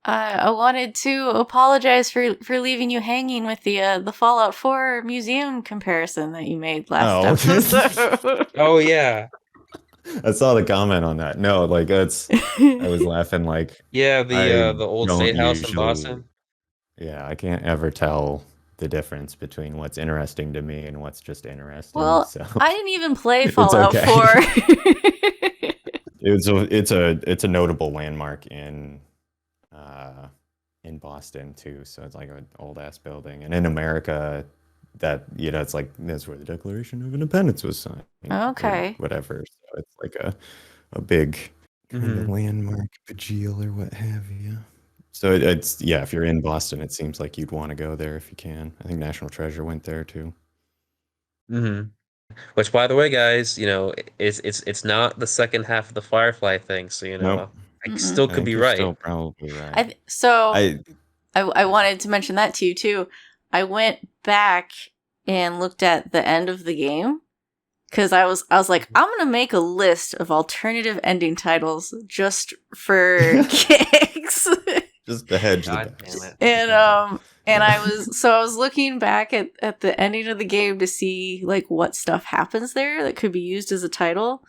I wanted to apologize for leaving you hanging with the Fallout 4 museum comparison that you made last episode. Oh yeah. I saw the comment on that. No, like I was laughing like Yeah, I the old don't state house in usually. Boston. Yeah, I can't ever tell the difference between what's interesting to me and what's just interesting. Well, so I didn't even play it's Fallout okay. 4. It's a notable landmark in Boston too. So it's like an old ass building, and in America, that it's like that's where the Declaration of Independence was signed. Okay. Whatever. So it's like a big kind of landmark, bejewel or what have you. So it's if you're in Boston, it seems like you'd want to go there if you can. I think National Treasure went there too. Which, by the way, guys, it's not the second half of the Firefly thing, so Nope. I still could be you're right. Still probably right. I wanted to mention that to you too. I went back and looked at the end of the game because I was like, I'm gonna make a list of alternative ending titles just for kicks. Just to hedge the bet. And I was looking back at the ending of the game to see like what stuff happens there that could be used as a title.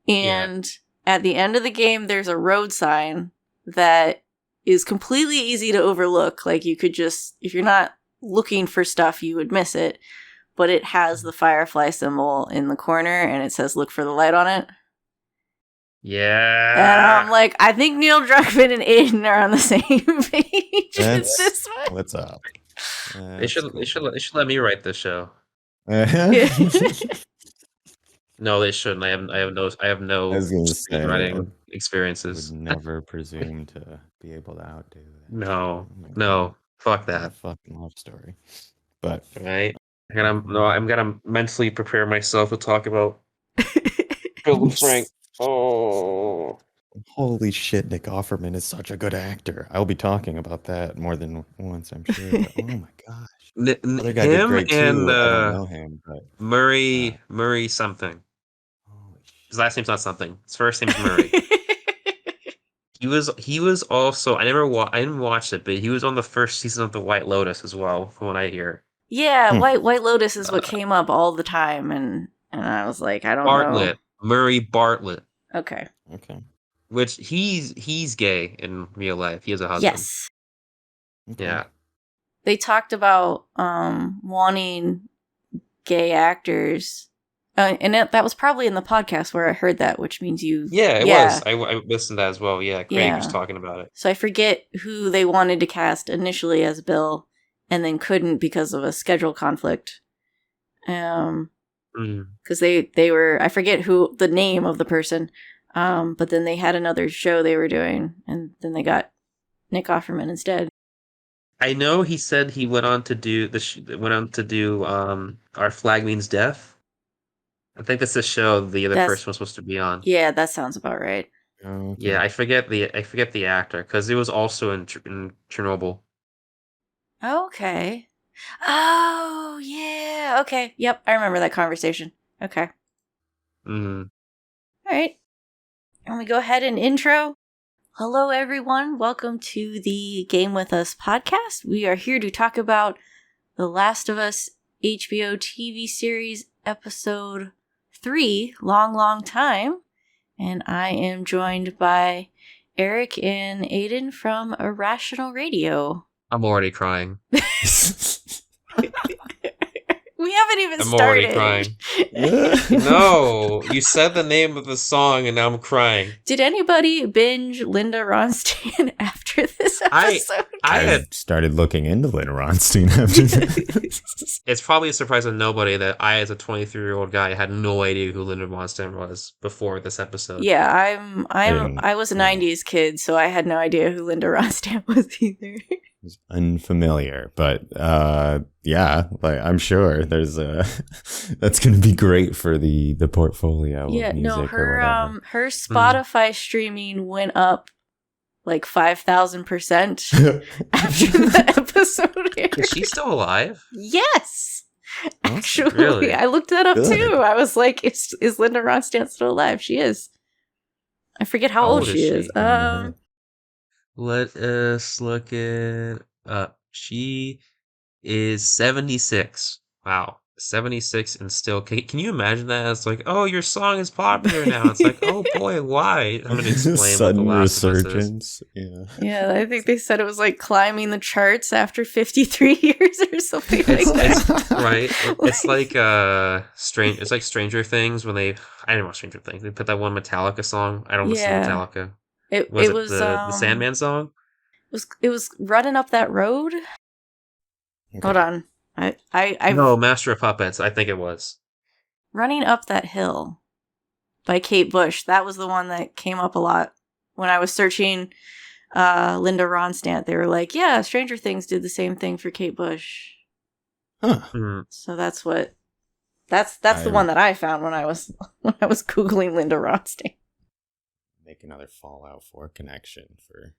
And at the end of the game, there's a road sign that is completely easy to overlook. Like you could just, if you're not looking for stuff, you would miss it. But it has the firefly symbol in the corner and it says look for the light on it. Yeah. And I'm like, I think Neil Druckmann and Aiden are on the same page as this one. What's up? They should let me write this show. No, they shouldn't. I have no screenwriting experiences. Would never presume to be able to outdo that. No, fuck that. Fucking love story. But right. I'm gonna mentally prepare myself to talk about Phil and Frank. Oh, holy shit! Nick Offerman is such a good actor. I'll be talking about that more than once, I'm sure. But, oh my gosh, other guy did great too. I don't know him, but Murray something. His last name's not something. His first name's Murray. He was also I didn't watch it, but he was on the first season of The White Lotus as well, from what I hear. Yeah, White Lotus is what came up all the time, and I was like, I don't know. Murray Bartlett. Okay. Which he's gay in real life. He has a husband. Yes. Okay. Yeah. They talked about wanting gay actors, and that was probably in the podcast where I heard that, which means you. Yeah, it was. I listened to that as well. Yeah, Craig was talking about it. So I forget who they wanted to cast initially as Bill, and then couldn't because of a schedule conflict. Because they were, I forget who the name of the person, but then they had another show they were doing, and then they got Nick Offerman instead. I know he said he went on to do Our Flag Means Death. I think that's the show the other person was supposed to be on. Yeah, that sounds about right. Okay. Yeah, I forget the actor because it was also in Chernobyl. Okay. Oh, yeah. Okay. Yep, I remember that conversation. Okay. All right. And we go ahead and intro. Hello, everyone. Welcome to the Game With Us podcast. We are here to talk about The Last of Us HBO TV series episode 3, Long, Long Time. And I am joined by Eric and Aiden from Irrational Radio. I'm already crying. We haven't even started. I'm already crying. No, you said the name of the song and now I'm crying. Did anybody binge Linda Ronstadt after this episode? I had started looking into Linda Ronstadt after this. It's probably a surprise to nobody that I, as a 23-year-old guy, had no idea who Linda Ronstadt was before this episode. Yeah, I was a 90s kid, so I had no idea who Linda Ronstadt was either. It's unfamiliar, but yeah, like I'm sure there's that's going to be great for the portfolio. Yeah, of music her Spotify streaming went up like 5,000% after the episode aired. Is she still alive? Yes, actually, really? I looked that up too. I was like, is Linda Ronstadt still alive? She is. I forget how old she is. Let us look it up. She is 76. Wow. 76 and still. Can you imagine that? It's like, oh, your song is popular now. It's like, oh boy, why? I'm going to explain what The Sudden Last of Us is. resurgence. Yeah. Yeah, I think they said it was like climbing the charts after 53 years or something like that. Right. It's like strange. It's like Stranger Things when I didn't watch Stranger Things. They put that one Metallica song. I don't listen to Metallica. It Was was the Sandman song? It was Running Up That Road. Okay. Hold on. I No, Master of Puppets. I think it was Running Up That Hill by Kate Bush. That was the one that came up a lot when I was searching Linda Ronstadt. They were like, yeah, Stranger Things did the same thing for Kate Bush. Huh. So that's the one that I found when I was Googling Linda Ronstadt. Make another Fallout 4 connection for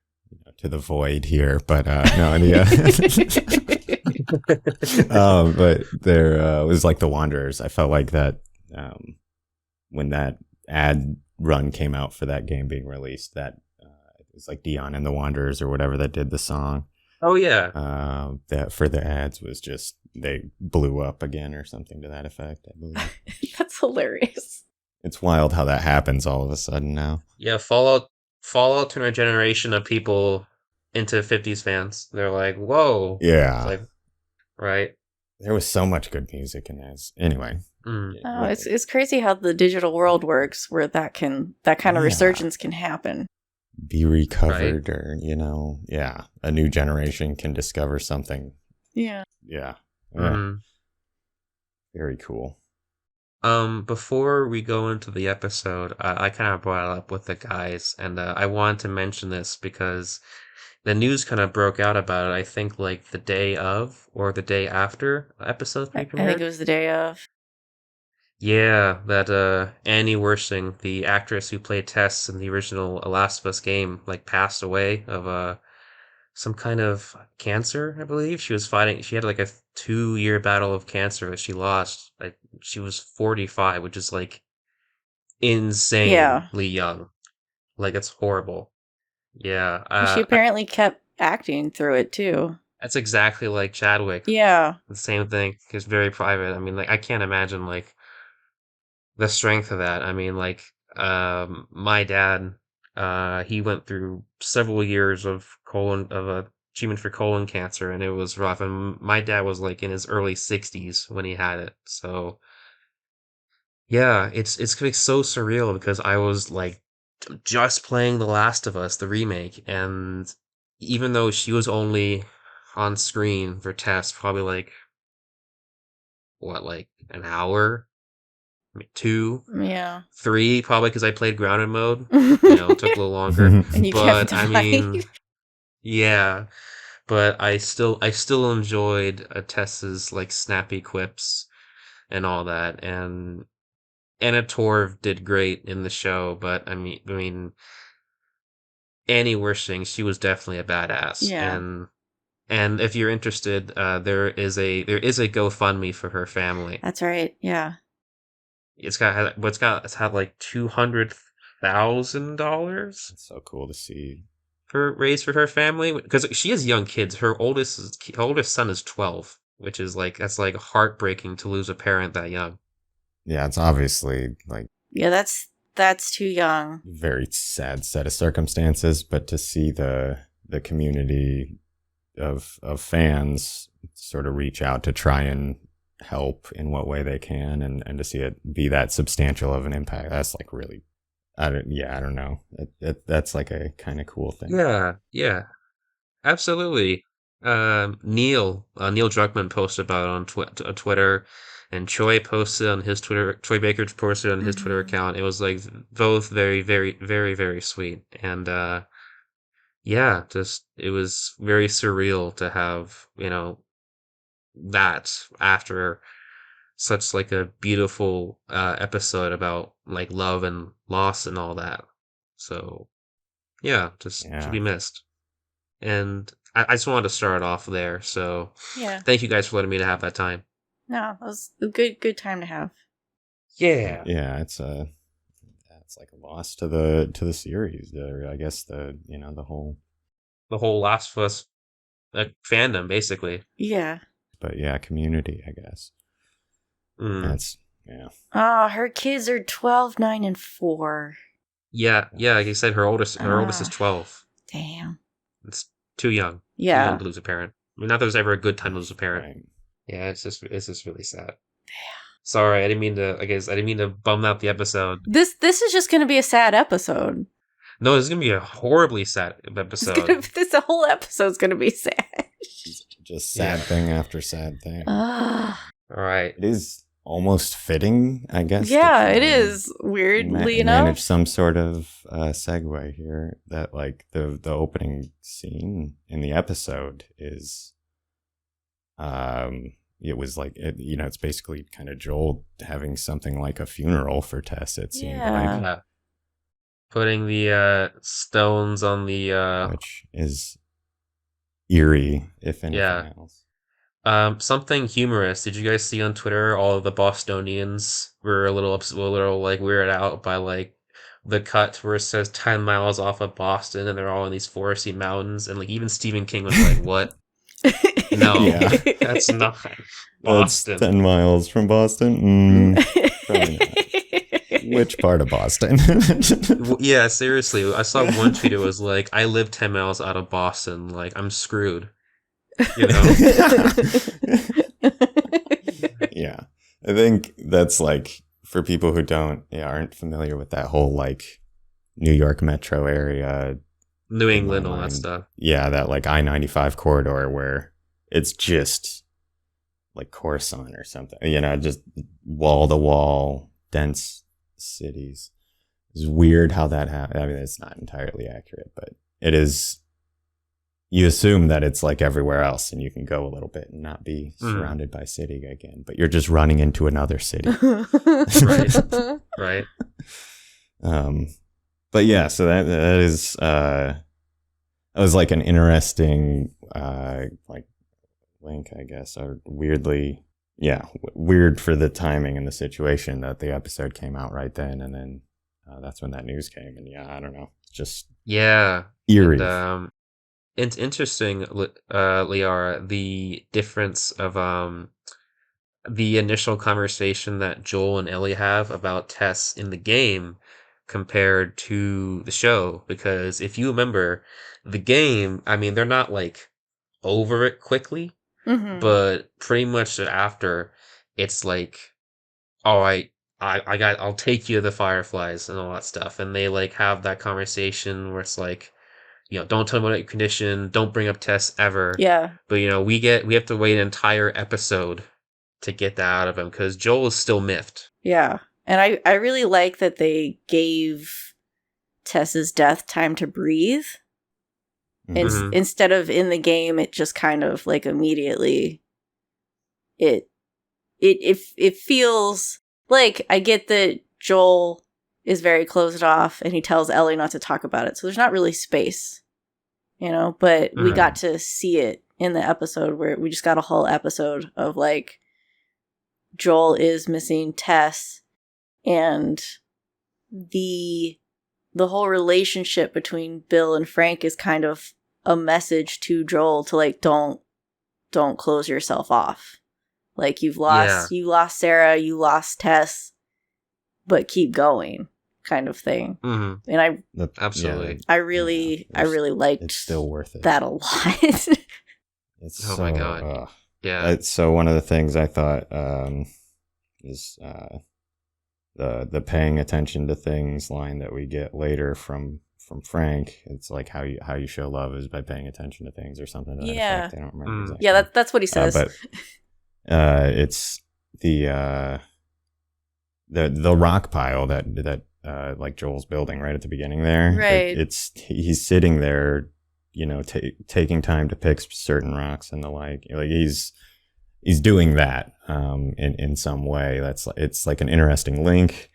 to the void here, but no, yeah. But there was like The Wanderers. I felt like that when that ad run came out for that game being released, that it was like Dion and The Wanderers or whatever that did the song. Oh yeah. That for the ads was just they blew up again or something to that effect, I believe. That's hilarious. It's wild how that happens all of a sudden now. Yeah, Fallout turned a generation of people into 50s fans. They're like, whoa. Yeah. It's like, right. There was so much good music in this. Anyway. Oh, it's crazy how the digital world works, where that kind of resurgence can happen. Be recovered, right? Or a new generation can discover something. Yeah. Very cool. Before we go into the episode, I kind of brought it up with the guys, and I wanted to mention this because the news kind of broke out about it. I think like the day of or the day after episode 3 premiered. I think it was the day of. Yeah, that Annie Wersching, the actress who played Tess in the original Last of Us game, like passed away of some kind of cancer, I believe. She had like a 2-year battle of cancer that she lost. Like she was 45, which is like insanely young. Like it's horrible. Yeah. She apparently kept acting through it too. That's exactly like Chadwick. Yeah. The same thing. It's very private. I mean, like I can't imagine like the strength of that. I mean, like my dad, he went through several years of treatment for colon cancer, and it was rough. And my dad was like in his early 60s when he had it. So yeah, it's like so surreal because I was like just playing The Last of Us, the remake, and even though she was only on screen for Tess, probably like an hour, 2, 3, probably because I played grounded mode. It took a little longer. And you but kept I mean, yeah. But I still enjoyed Tess's like snappy quips and all that, and Anna Torv did great in the show. But I mean, Annie Wersching, she was definitely a badass. Yeah. And if you're interested, there is a GoFundMe for her family. That's right. Yeah. It's had like $200,000. It's so cool to see. Raised for her family because she has young kids. Her oldest son is 12, which is that's heartbreaking to lose a parent that young. Yeah, it's obviously like that's too young. Very sad set of circumstances, but to see the community of fans sort of reach out to try and help in what way they can, and to see it be that substantial of an impact, that's like really, I don't know. That's like a kind of cool thing. Yeah, absolutely. Neil Druckmann posted about it on Twitter, and Troy posted on his Twitter. Troy Baker posted on his Twitter account. It was like both very, very, very, very sweet, and yeah, just it was very surreal to have that after such like a beautiful episode about like love and loss and all that. So yeah, just to be missed. And I just wanted to start off there. So yeah, thank you guys for letting me to have that time. No, it was a good time to have. Yeah, it's like a loss to the series. I guess the whole the whole Last of Us fandom, basically. Yeah. But yeah, Community, I guess. That's, yeah. Oh, her kids are 12, 9, and 4. Yeah, like I said, her oldest is 12. Damn. It's too young. Yeah. Too young to lose a parent. I mean, not that there's ever a good time to lose a parent. Right. Yeah, it's just really sad. Sorry, I didn't mean to bum out the episode. This is just going to be a sad episode. No, this is gonna be a horribly sad episode. This whole episode's gonna be sad. Just sad thing after sad thing. All right. It is almost fitting, I guess. Yeah, it is. Weirdly enough. Manage some sort of segue here that like the opening scene in the episode is, it was like, it's basically kind of Joel having something like a funeral for Tess, it seemed like. Yeah. Putting the stones on the which is eerie, if anything else. Something humorous. Did you guys see on Twitter all of the Bostonians were a little like weirded out by like the cut where it says 10 miles off of Boston and they're all in these foresty mountains, and like even Stephen King was like, "What? No, that's not Boston. That's 10 miles from Boston? Probably not. Which part of Boston? Yeah, seriously. I saw one tweet. It was like, I live 10 miles out of Boston. Like, I'm screwed. You know? Yeah. I think that's like, for people who aren't familiar with that whole like New York metro area. New England, all that stuff. Yeah, that like I-95 corridor where it's just like Coruscant or something. Just wall to wall, dense cities. It's weird how that happened. I mean, it's not entirely accurate, but it is. You assume that it's like everywhere else and you can go a little bit and not be surrounded by city again, but you're just running into another city. Right. But yeah, so that is that was like an interesting like link, I guess, or weirdly. Yeah, weird for the timing and the situation that the episode came out right then, and then that's when that news came, and I don't know, just eerie. And, it's interesting, Liara, the difference of the initial conversation that Joel and Ellie have about Tess in the game compared to the show, because if you remember the game, I mean, they're not like over it quickly. Mm-hmm. But pretty much after, it's like, all right, I'll take you to the Fireflies and all that stuff, and they like have that conversation where it's like, don't tell me about your condition, don't bring up Tess ever. Yeah. But we have to wait an entire episode to get that out of him because Joel is still miffed. Yeah, and I really like that they gave Tess's death time to breathe. Instead of in the game, it just kind of like immediately it feels like, I get that Joel is very closed off and he tells Ellie not to talk about it, so there's not really space, but we got to see it in the episode where we just got a whole episode of like Joel is missing Tess, and the whole relationship between Bill and Frank is kind of a message to Joel to like, don't close yourself off. Like, you lost Sarah, you lost Tess, but keep going, kind of thing. Mm-hmm. And absolutely, I really liked. It's still worth it. That a lot. It's my god, So one of the things I thought is the paying attention to things line that we get later from Frank. It's like how you show love is by paying attention to things or something. To that effect. I don't remember exactly. Yeah, that's what he says. But it's the rock pile that like Joel's building right at the beginning there. Right. He's sitting there, taking time to pick certain rocks and the like he's doing that in some way. It's like an interesting link.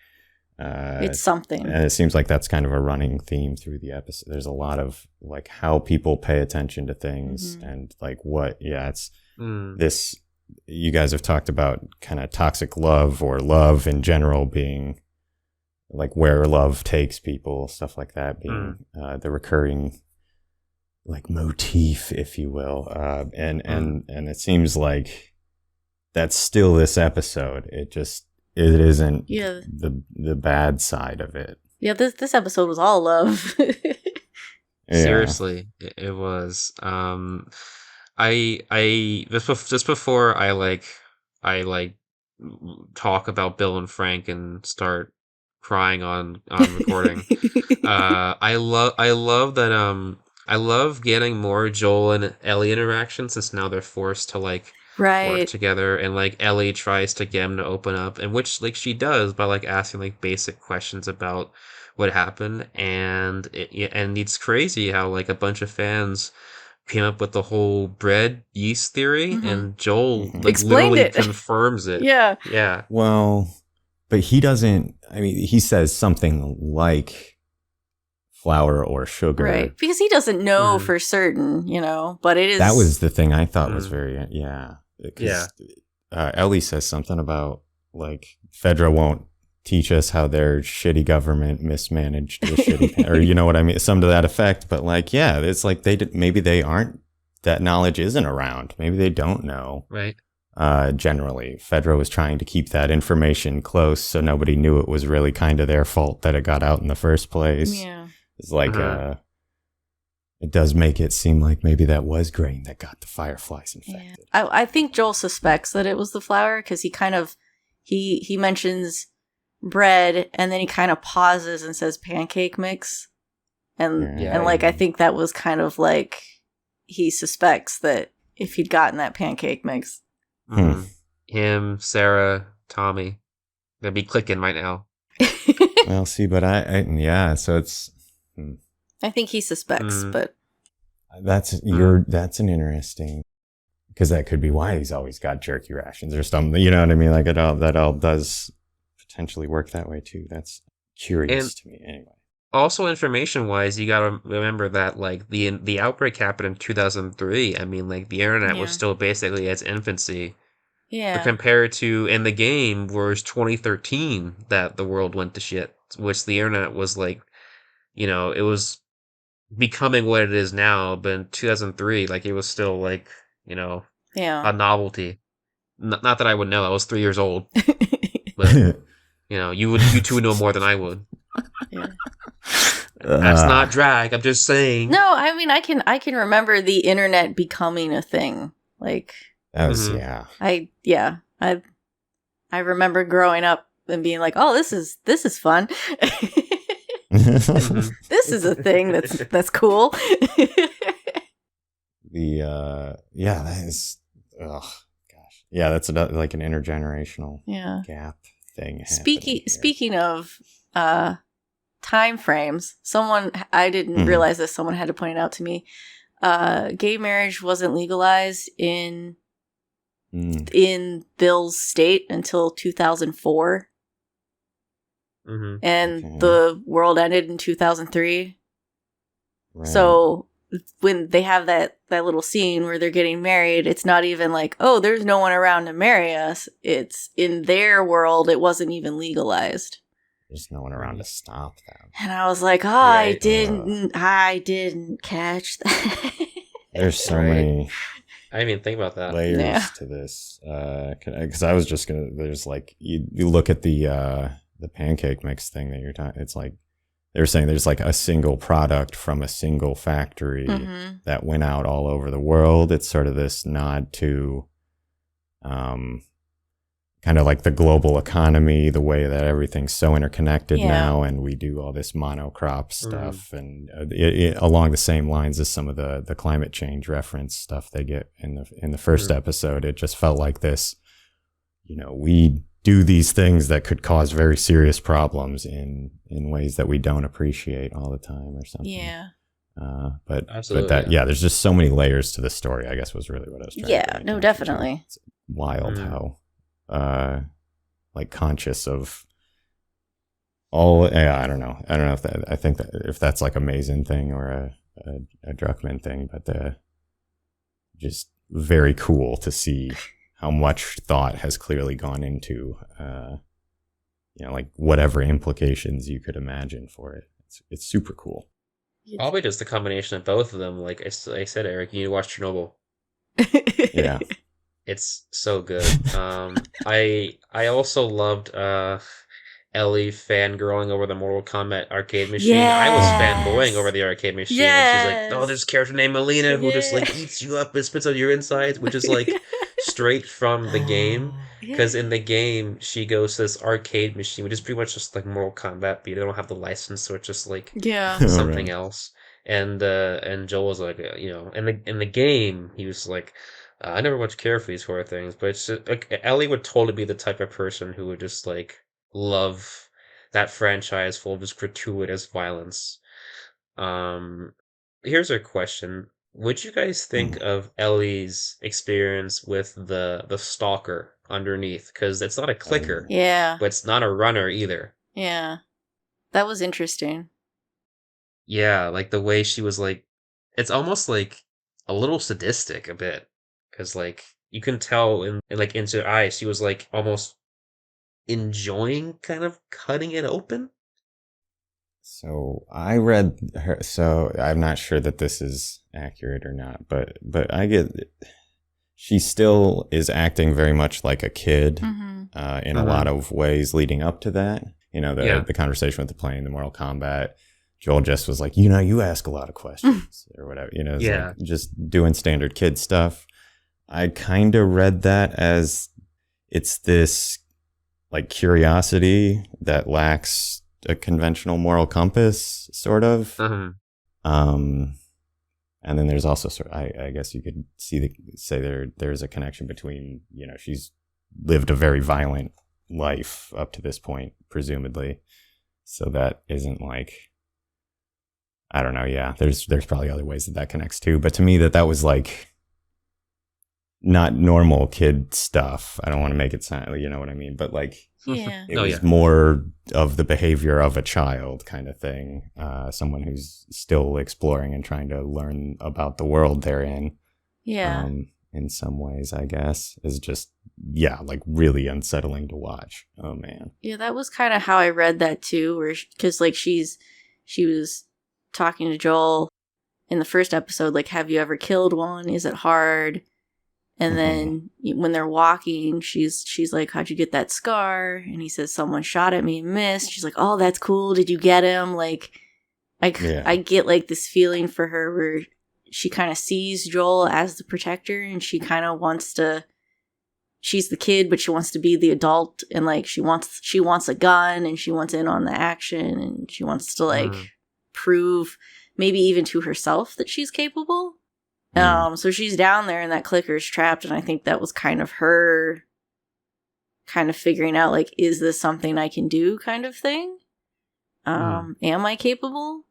It's something, and it seems like that's kind of a running theme through the episode. There's a lot of like how people pay attention to things and like it's this. You guys have talked about kind of toxic love or love in general being like where love takes people, stuff like that being the recurring like motif, if you will, and it seems like that's still this episode. It isn't the bad side of it. Yeah, this episode was all love. Seriously, it was. I just before I talk about Bill and Frank and start crying on recording. I love that. I love getting more Joel and Ellie interaction since now they're forced to work together, and Ellie tries to get him to open up, and which she does by asking basic questions about what happened, and it's crazy how a bunch of fans came up with the whole bread yeast theory, and Joel literally confirms it. Yeah. Well, but he doesn't. I mean, he says something like flour or sugar, right? Because he doesn't know for certain, But it is. That was the thing I thought was very Ellie says something about Fedra won't teach us how their shitty government mismanaged the shitty, or you know what I mean, some to that effect. But it's maybe they aren't. That knowledge isn't around. Maybe they don't know. Right. Generally, Fedra was trying to keep that information close, so nobody knew it was really kind of their fault that it got out in the first place. Yeah. It's it does make it seem like maybe that was grain that got the fireflies infected. Yeah. I think Joel suspects that it was the flour because he kind of he mentions bread and then he kind of pauses and says pancake mix, and I think that was kind of he suspects that if he'd gotten that pancake mix. Him, Sarah, Tommy, they'd be clicking right now. Well, see, but so it's. I think he suspects, but that's an interesting, because that could be why he's always got jerky rations or something. You know what I mean? That all does potentially work that way too. That's curious to me, anyway. Also, information-wise, you gotta remember that the outbreak happened in 2003. I mean, the internet was still basically its infancy. Yeah. But compared to in the game, was 2013 that the world went to shit, which the internet was it was becoming what it is now. But in 2003, it was still a novelty. Not that I would know. I was 3 years old. But you two would know more than I would. Yeah. That's not drag. I'm just saying. No, I mean I can remember the internet becoming a thing. That was I remember growing up and being like, oh, this is fun. This is a thing that's cool. That is, oh gosh, that's an intergenerational gap thing. Speaking of time frames, I didn't realize this. Someone had to point it out to me. Gay marriage wasn't legalized in Bill's state until 2004. And the world ended in 2003. Right. So when they have that little scene where they're getting married, it's not even oh, there's no one around to marry us. It's in their world, it wasn't even legalized. There's no one around to stop them. And I was like, I didn't catch that. There's so many. I didn't even think about that. Layers to this. Because I was just gonna. There's you look at the pancake mix thing that you're talking. It's they're saying there's a single product from a single factory that went out all over the world. It's sort of this nod to, kind of the global economy, the way that everything's so interconnected now, and we do all this monocrop stuff, and along the same lines as some of the climate change reference stuff they get in the first episode. It just felt like this, we do these things that could cause very serious problems in ways that we don't appreciate all the time or something. Yeah. But there's just so many layers to the story, I guess, was really what I was trying to Yeah, no, definitely. It's wild how conscious of all. I don't know if that, I think that if that's a Mazin thing or a Druckmann thing, but just very cool to see how much thought has clearly gone into whatever implications you could imagine for it. It's super cool. Probably just the combination of both of them. Like I said, Eric, you need to watch Chernobyl. Yeah. It's so good. I also loved Ellie fangirling over the Mortal Kombat arcade machine. I was fanboying over Yes. the arcade machine, and she's like, "Oh, Yes. there's a character named Melina who just like Yeah. eats you up and spits out your insides," which is like straight from the game. Because in the game, she goes to this arcade machine, which is pretty much just like Mortal Kombat, but they don't have the license, so it's just like Yeah. All something right. else. And Joel was like, in the game, he was like, I never much care for these horror things, but it's just, like Ellie would totally be the type of person who would just like love that franchise full of just gratuitous violence. Um, Here's a question: would you guys think Mm. of Ellie's experience with the stalker underneath? Because it's not a clicker, Oh. Yeah. but it's not a runner either. Yeah. That was interesting. Yeah, like the way she was like, it's almost like a little sadistic a bit, because like you can tell like into her eyes, she was like almost enjoying kind of cutting it open. So I read her. So I'm not sure that this is accurate or not, but I get she still is acting very much like a kid Mm-hmm. in a lot of ways leading up to that. You know, Yeah. the conversation with the plane, the Mortal Kombat. Joel just was like, you ask a lot of questions or whatever. You know, it's Yeah. like just doing standard kid stuff. I kind of read that as it's this like curiosity that lacks a conventional moral compass, sort of. Uh-huh. And then there's also I guess you could say there's a connection between, she's lived a very violent life up to this point, presumably. So that isn't like, I don't know. Yeah, there's probably other ways that connects too. But to me, that was like not normal kid stuff. I don't want to make it sound, you know what I mean? But like, Yeah. it was more of the behavior of a child kind of thing. Someone who's still exploring and trying to learn about the world they're in. Yeah. In some ways, I guess, is just, like really unsettling to watch. Oh, man. Yeah, that was kind of how I read that too, because like she was talking to Joel in the first episode, like, have you ever killed one? Is it hard? And then when they're walking, she's like, how'd you get that scar? And he says, someone shot at me and missed. She's like, oh, that's cool. Did you get him? Like, I get like this feeling for her where she kind of sees Joel as the protector, and she kind of wants to, she's the kid, but she wants to be the adult, and like she wants a gun, and she wants in on the action, and she wants to like prove maybe even to herself that she's capable. So she's down there and that clicker's trapped, and I think that was kind of her kind of figuring out, like, is this something I can do kind of thing? Am I capable?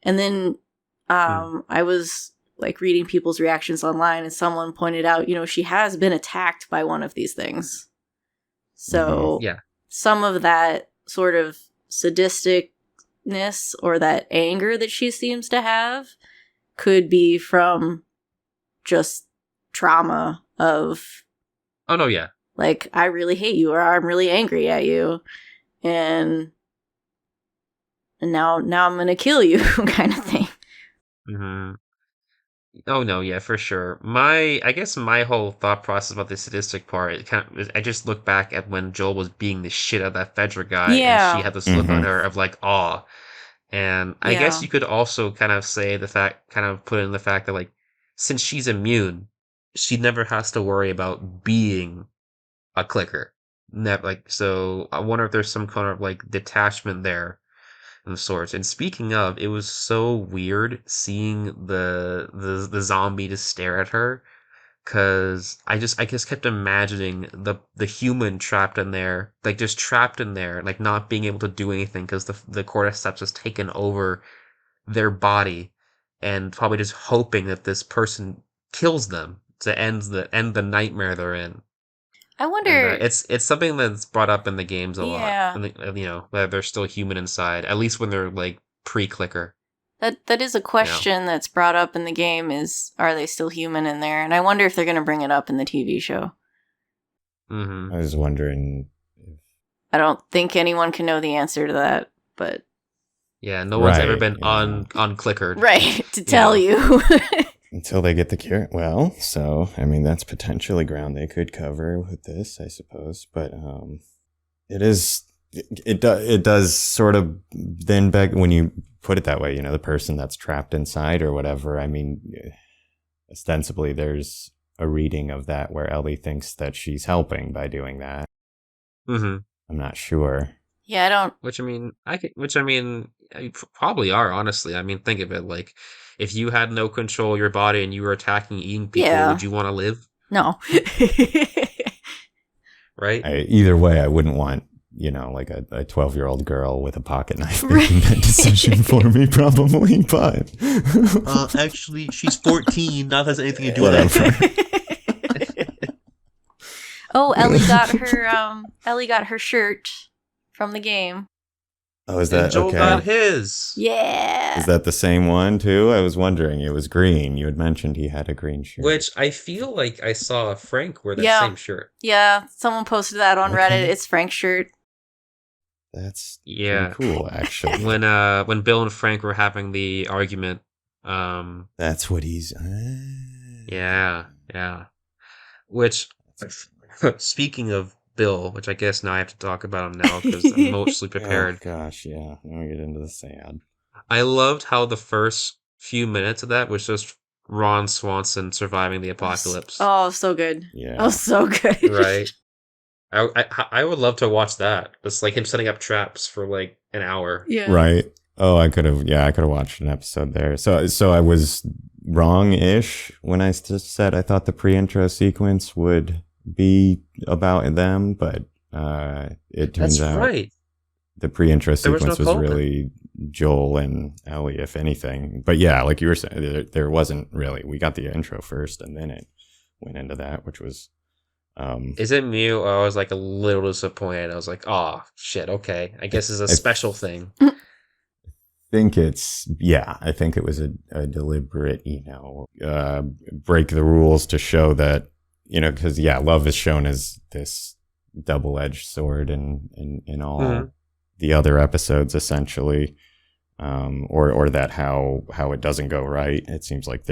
And then I was like reading people's reactions online, and someone pointed out, she has been attacked by one of these things. So some of that sort of sadisticness or that anger that she seems to have could be from just trauma of, oh no, yeah, like, I really hate you, or I'm really angry at you, and now I'm gonna kill you kind of thing. Oh no, yeah, for sure. I guess my whole thought process about the sadistic part, I just look back at when Joel was beating the shit out of that Fedra guy, and she had this look on her of like awe. And I guess you could also kind of put in the fact that like, since she's immune, she never has to worry about being a clicker. So I wonder if there's some kind of like detachment there of sorts. And speaking of, it was so weird seeing the zombie just stare at her, because I just kept imagining the human trapped in there, like just trapped in there, like not being able to do anything because the cordyceps has taken over their body, and probably just hoping that this person kills them to end the nightmare they're in. I And wonder. it's something that's brought up in the games a lot. Yeah. And, that they're still human inside, at least when they're like pre-clicker. That is a question that's brought up in the game, is, are they still human in there? And I wonder if they're going to bring it up in the TV show. I was wondering. I don't think anyone can know the answer to that, but Yeah, no one's ever Right, been yeah. unclickered. Right, to tell you. Until they get the cure. Well, so, I mean, that's potentially ground they could cover with this, I suppose. But it is, it does sort of then beg, when you put it that way, the person that's trapped inside or whatever, I mean, ostensibly there's a reading of that where Ellie thinks that she's helping by doing that. Mm-hmm. I'm not sure. Yeah, I don't. Which I mean, you probably are, honestly. I mean, think of it. Like, if you had no control of your body and you were attacking, eating people, Yeah. would you want to live? No. Right? Either way, I wouldn't want, like a 12-year-old girl with a pocket knife making that decision for me, probably. But actually, she's 14. That has anything to do with it. Oh, Ellie got her shirt from the game. Oh, is that and Joel okay? got his. Yeah. Is that the same one too? I was wondering. It was green. You had mentioned he had a green shirt. Which I feel like I saw Frank wear that same shirt. Yeah, someone posted that on Reddit. It's Frank's shirt. That's pretty cool, actually. when Bill and Frank were having the argument, that's what he's. Yeah. Which, speaking of Bill, which I guess now I have to talk about him now because I'm mostly prepared. Oh gosh, yeah. Now we get into the sad. I loved how the first few minutes of that was just Ron Swanson surviving the apocalypse. Oh, so good. Yeah. Oh, so good. Right. I would love to watch that. Just like him setting up traps for like an hour. Yeah. Right. Oh, I could have watched an episode there. So I was wrong-ish when I just said I thought the pre-intro sequence would be about them, but it turns out right. The pre-intro sequence was really Joel and Ellie, if anything. But yeah, like you were saying, there wasn't really. We got the intro first, and then it went into that, which was. Is it me? Or I was like a little disappointed. I was like, "Oh shit, okay. I guess it's a special thing." I think it was a deliberate, break the rules to show that, because love is shown as this double-edged sword in all the other episodes, essentially, or that how it doesn't go right. It seems like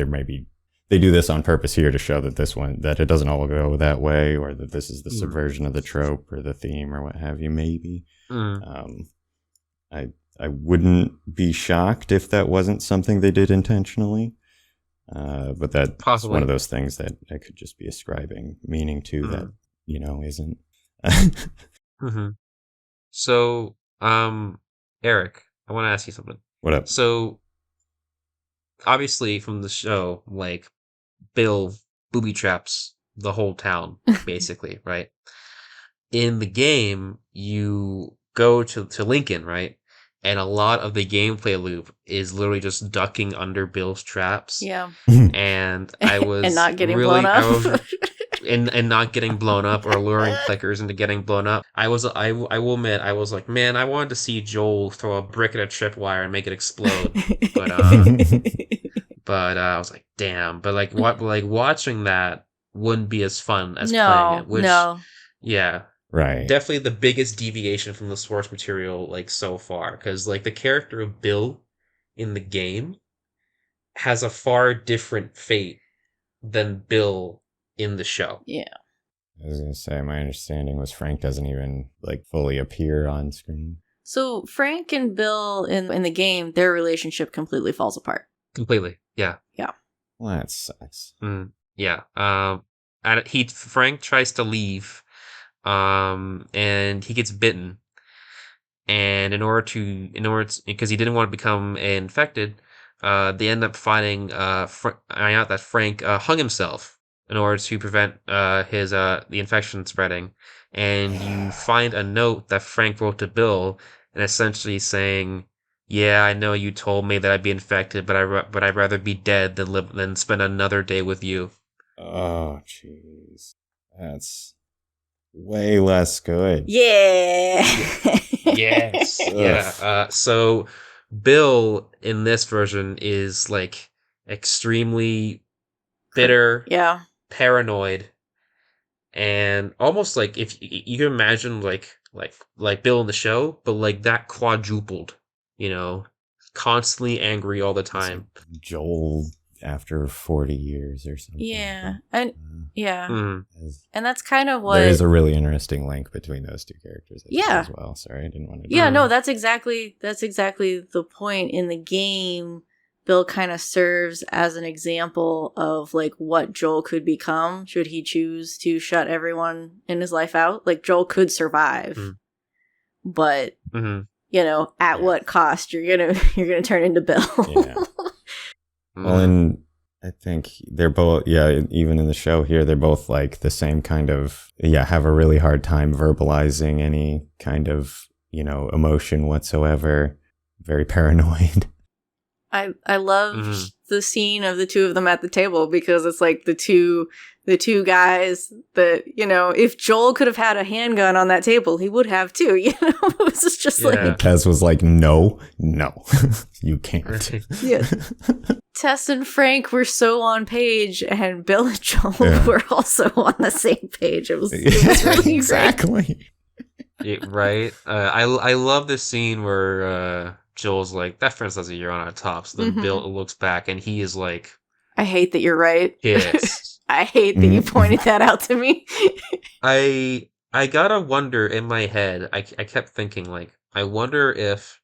they do this on purpose here to show that that it doesn't all go that way, or that this is the subversion of the trope or the theme or what have you. Maybe. I wouldn't be shocked if that wasn't something they did intentionally. But that's possibly one of those things that I could just be ascribing meaning to that, isn't. So, Eric, I want to ask you something. What up? So, obviously from the show, like, Bill booby traps the whole town, basically, right? In the game, you go to Lincoln, right? And a lot of the gameplay loop is literally just ducking under Bill's traps. Yeah. And I was and not getting blown up. and not getting blown up or luring clickers into getting blown up. I will admit, I was like, man, I wanted to see Joel throw a brick at a tripwire and make it explode. But I was like, damn. But like watching that wouldn't be as fun as playing it. No. Yeah. Right. Definitely the biggest deviation from the source material, like, so far. Because, like, the character of Bill in the game has a far different fate than Bill in the show. Yeah. I was going to say, my understanding was Frank doesn't even, like, fully appear on screen. So Frank and Bill in the game, their relationship completely falls apart. Completely. Yeah. Yeah. Well, that sucks. Yeah. Frank tries to leave. And he gets bitten, and in order to because he didn't want to become infected, they end up finding out that Frank hung himself in order to prevent the infection spreading. And you find a note that Frank wrote to Bill, and essentially saying, "Yeah, I know you told me that I'd be infected, but I'd rather be dead than spend another day with you." Oh, jeez, that's way less good. Yeah. Yes. Yeah. So Bill in this version is like extremely bitter, paranoid, and almost like if you can imagine like Bill in the show, but like that quadrupled, constantly angry all the time. Joel after 40 years or something. Yeah. And and that's kind of what... There is a really interesting link between those two characters as well. Sorry, I didn't want to... Yeah, no, that's exactly the point. In the game, Bill kind of serves as an example of like what Joel could become should he choose to shut everyone in his life out. Like Joel could survive, but at what cost? You're gonna turn into Bill. Yeah. Well, and I think they're both, even in the show here, they're both like the same kind of, have a really hard time verbalizing any kind of, emotion whatsoever. Very paranoid. I love the scene of the two of them at the table, because it's like the two guys that, if Joel could have had a handgun on that table, he would have too, It was just like... Tess was like, no, you can't. Yeah. Tess and Frank were so on page, and Bill and Joel were also on the same page. It was really exactly. Right. I love the scene where Joel's like, that friend says that you're on our top. So then Bill looks back and he is like, I hate that you're right. Yes. I hate that you pointed that out to me. I gotta wonder in my head, I kept thinking, like, I wonder if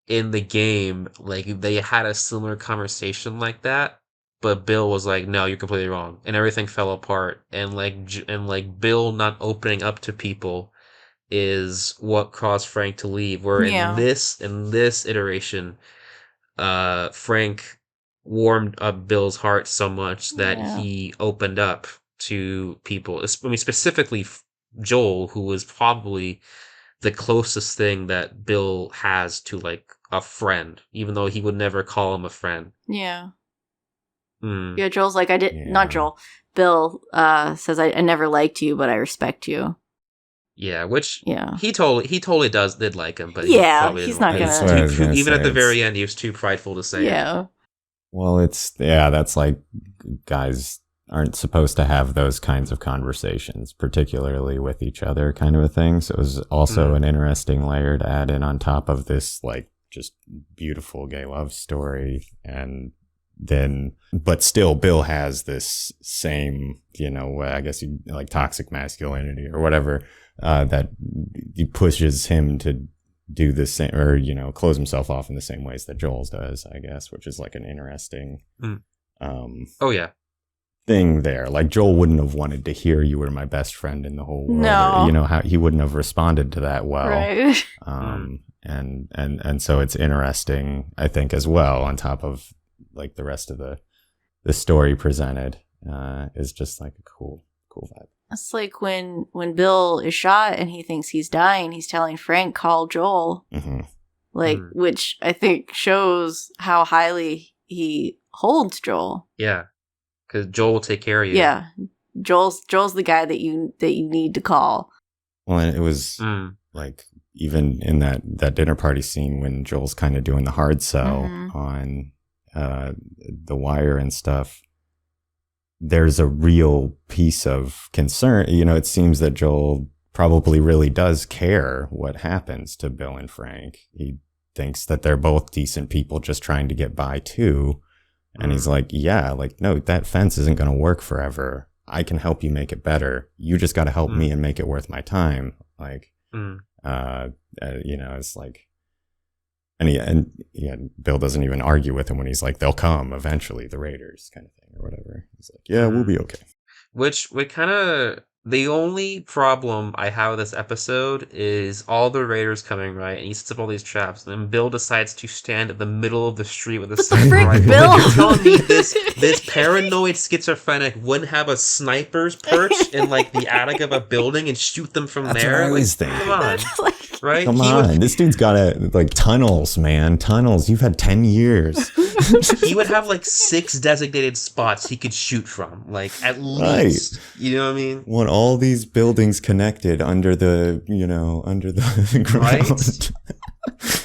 in the game, like, they had a similar conversation like that, but Bill was like, no, you're completely wrong. And everything fell apart. And Bill not opening up to people is what caused Frank to leave. Where in this iteration, Frank warmed up Bill's heart so much that he opened up to people. I mean, specifically Joel, who was probably the closest thing that Bill has to like a friend, even though he would never call him a friend. Yeah. Yeah, Joel's like, not Joel. Bill says, I never liked you, but I respect you. Yeah, which he totally did like him, but he's not gonna. Even at the very end, he was too prideful to say. Yeah. It. Well, that's like guys aren't supposed to have those kinds of conversations, particularly with each other, kind of a thing. So it was also an interesting layer to add in on top of this, like, just beautiful gay love story. And then, but still, Bill has this same, I guess like toxic masculinity or whatever. That he pushes him to do the same, or close himself off in the same ways that Joel's does, I guess, which is like an interesting thing there. Like, Joel wouldn't have wanted to hear "you were my best friend in the whole world." No. Or, how he wouldn't have responded to that well. Right. And so it's interesting, I think, as well, on top of like the rest of the story presented, is just like a cool vibe. It's like when Bill is shot and he thinks he's dying, he's telling Frank, call Joel. Which I think shows how highly he holds Joel. Yeah, because Joel will take care of you. Yeah, Joel's the guy that you need to call. Well, and it was like, even in that dinner party scene when Joel's kind of doing the hard sell on the wire and stuff, there's a real piece of concern. It seems that Joel probably really does care what happens to Bill and Frank. He thinks that they're both decent people just trying to get by too. And he's like, no, that fence isn't going to work forever. I can help you make it better. You just got to help me and make it worth my time. Like, it's like, and Bill doesn't even argue with him when he's like, they'll come eventually, the Raiders kind of thing or whatever. He's like, yeah, we'll be okay. Which we kind of, the only problem I have with this episode is all the Raiders coming, right? And he sets up all these traps. And then Bill decides to stand at the middle of the street with a sniper rifle. Bill? Like, you're telling me this paranoid schizophrenic wouldn't have a sniper's perch in like the attic of a building and shoot them from That's there? What I was thinking. Come on. Right? Come on. This dude's got like tunnels, man. Tunnels. You've had 10 years. He would have like 6 designated spots he could shoot from. Like, at least. Right. You know what I mean? Want all these buildings connected under the ground. Right?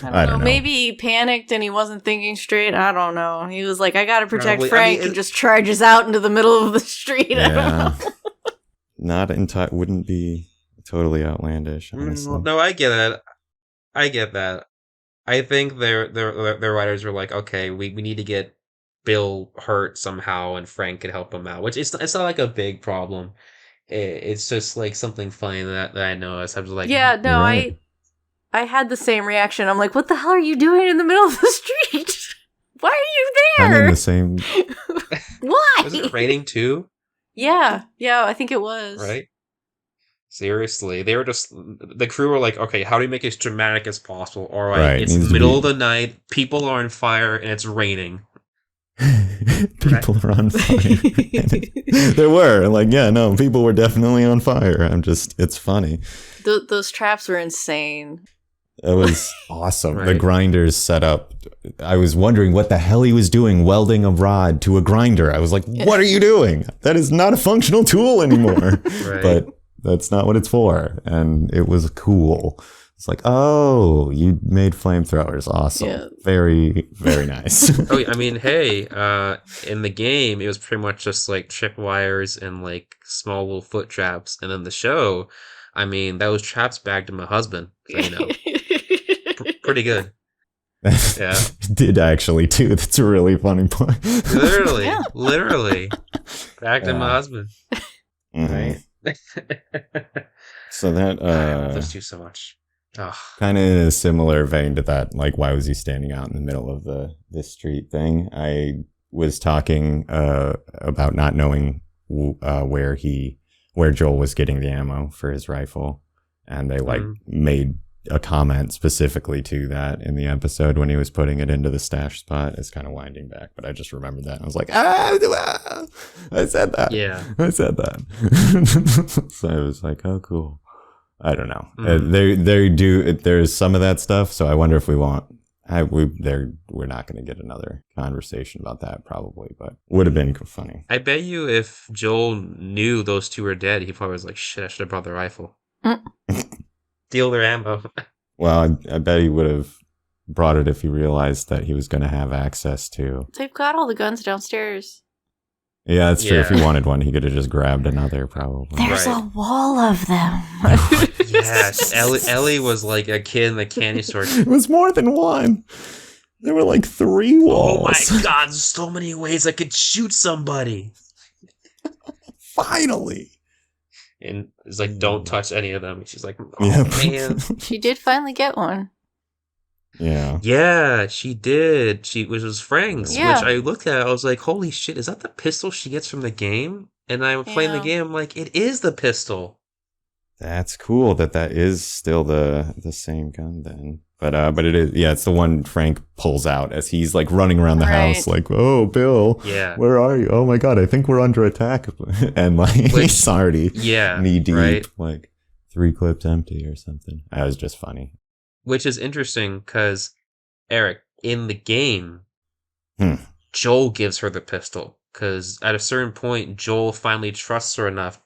I don't know. Maybe he panicked and he wasn't thinking straight. I don't know. He was like, I gotta protect Frank, and just charges out into the middle of the street. Yeah. Wouldn't be totally outlandish, honestly. No, I get it. I get that. I think their writers were like, okay, we need to get Bill hurt somehow, and Frank can help him out. Which it's not like a big problem. It's just like something funny that I noticed. I was like, Yeah, no, right. I had the same reaction. I'm like, what the hell are you doing in the middle of the street? Why are you I'm there? in the same. Why? was it raining too? Yeah, I think it was. Right? Seriously, they were just the crew were like, okay, how do we make it as dramatic as possible? All right, Right, it's needs to middle be- of the night, people are on fire, and it's raining. People are on fire. There were like, yeah, no, people were definitely on fire. It's funny. Those traps were insane. It was awesome. Right. The grinders set up. I was wondering what the hell he was doing, welding a rod to a grinder. I was like, what are you doing? That is not a functional tool anymore. Right. But that's not what it's for. And it was cool. It's like, oh, you made flamethrowers. Awesome. Yeah. Very, very nice. Oh, I mean, hey, in the game, it was pretty much just like tripwires and like small little foot traps. And in the show, I mean, those traps bagged to my husband. So, you know, pretty good. Yeah. Did actually, too. That's a really funny point. Literally, Yeah. literally. Bagged to my husband. Mhm. Right? So that, I love those two so much. Oh. kind of in a similar vein to that, like, why was he standing out in the middle of this street thing? I was talking about not knowing where Joel was getting the ammo for his rifle, and they made a comment specifically to that in the episode when he was putting it into the stash spot. It's kind of winding back, but I just remembered that. I was like, I said that. Yeah. I said that. So I was like, oh, cool. I don't know. They do. There's some of that stuff. So I wonder if we're not going to get another conversation about that probably, but would have been funny. I bet you if Joel knew those two were dead, he probably was like, shit, I should have brought the rifle. Steal their ammo. Well, I bet he would have brought it if he realized that he was going to have access to. They've got all the guns downstairs. Yeah, that's true. If he Yeah. wanted one, he could have just grabbed another probably. There's Right. a wall of them. Yes, Ellie was like a kid in the candy store. It was more than one. There were like 3 walls. Oh my god, there's so many ways I could shoot somebody. Finally. And it's like, don't touch any of them. And she's like, oh Yeah. man. She did finally get one. Yeah. Yeah, she did. Which was Frank's, Yeah. which I looked at. I was like, holy shit, is that the pistol she gets from the game? And I'm playing the Yeah. game, I'm like, it is the pistol. That's cool that is still the same gun then. But it is, yeah, it's the one Frank pulls out as he's like running around the Right. house like, oh, Bill, Yeah. where are you? Oh my God, I think we're under attack. And like, he's already Yeah. knee deep, right? like 3 clips empty or something. That was just funny. Which is interesting because, Eric, in the game, Hmm. Joel gives her the pistol. Because at a certain point, Joel finally trusts her enough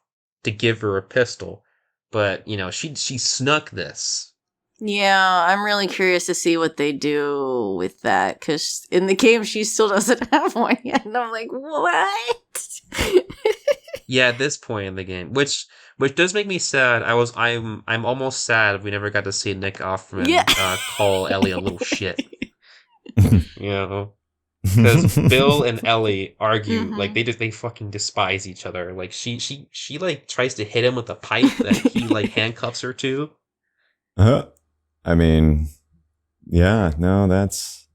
to give her a pistol. But, you know, she snuck this. Yeah, I'm really curious to see what they do with that, because in the game she still doesn't have one yet, and I'm like, what? Yeah, at this point in the game, which does make me sad. I'm almost sad we never got to see Nick Offerman call Ellie a little shit. You know, because Bill and Ellie argue like they fucking despise each other. Like she like tries to hit him with a pipe that he like handcuffs her to. I mean, yeah, no, that's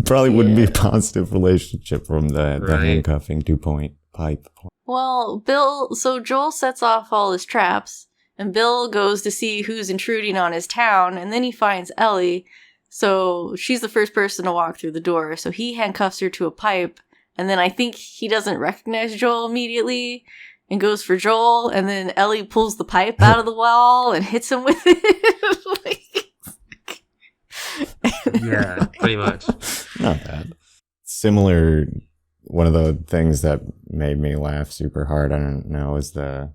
probably wouldn't be a positive relationship from the Right. handcuffing 2-point pipe. Well, so Joel sets off all his traps, and Bill goes to see who's intruding on his town, and then he finds Ellie, so she's the first person to walk through the door, so he handcuffs her to a pipe, and then I think he doesn't recognize Joel immediately, and goes for Joel, and then Ellie pulls the pipe out of the wall and hits him with it. Yeah, pretty much. Not bad. Similar, one of the things that made me laugh super hard, I don't know, is the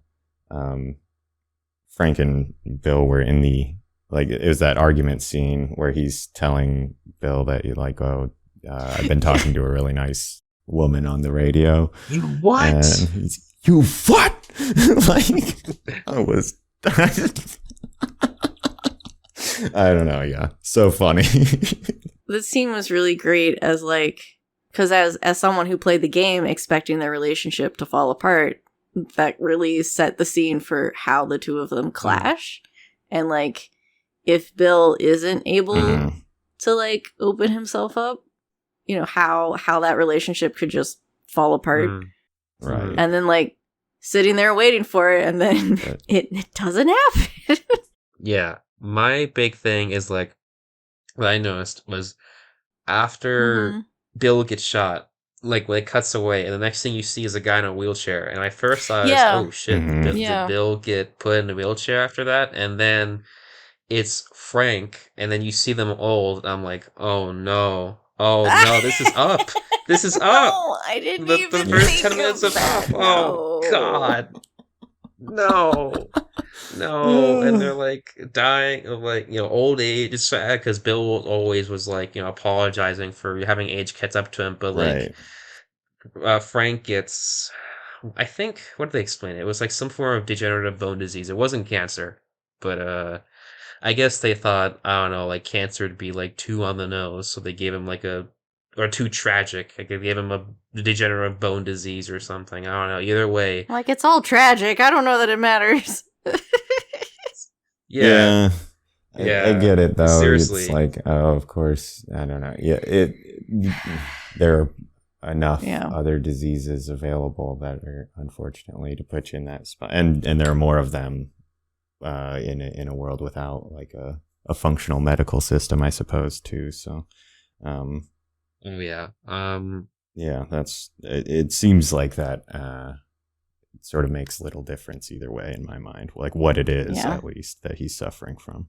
Frank and Bill were in the, like, it was that argument scene where he's telling Bill that you like, I've been talking to a really nice woman on the radio. You what? And he's, you what? Like, I was I don't know. Yeah, so funny. This scene was really great as like, because as someone who played the game expecting their relationship to fall apart, that really set the scene for how the two of them clash. And like, if Bill isn't able to like open himself up, you know, how that relationship could just fall apart. Right. And then like sitting there waiting for it, and then it doesn't happen. Yeah. My big thing is like, what I noticed was after Bill gets shot, like when it cuts away, and the next thing you see is a guy in a wheelchair. And I first thought, oh shit, did Bill get put in a wheelchair after that? And then it's Frank, and then you see them old. And I'm like, oh no, this is up. This is up. No, I didn't the even first think 10 minutes of of up. that. Oh god, no. And they're like dying of like, you know, old age. It's sad because Bill always was like, you know, apologizing for having age catch up to him, but like Frank gets, I think, what did they explain? It was like some form of degenerative bone disease. It wasn't cancer, but I guess they thought, I don't know, like cancer would be like too on the nose, so they gave him like or too tragic. Like they gave him a degenerative bone disease or something. I don't know. Either way, like it's all tragic. I don't know that it matters. Yeah. I get it though. Seriously. It's like, oh, of course. I don't know. Yeah, there are enough other diseases available that are unfortunately to put you in that spot, and there are more of them in a world without like a functional medical system, I suppose, too. So, that's it. Seems like that. Sort of makes little difference either way in my mind, like what it is at least that he's suffering from.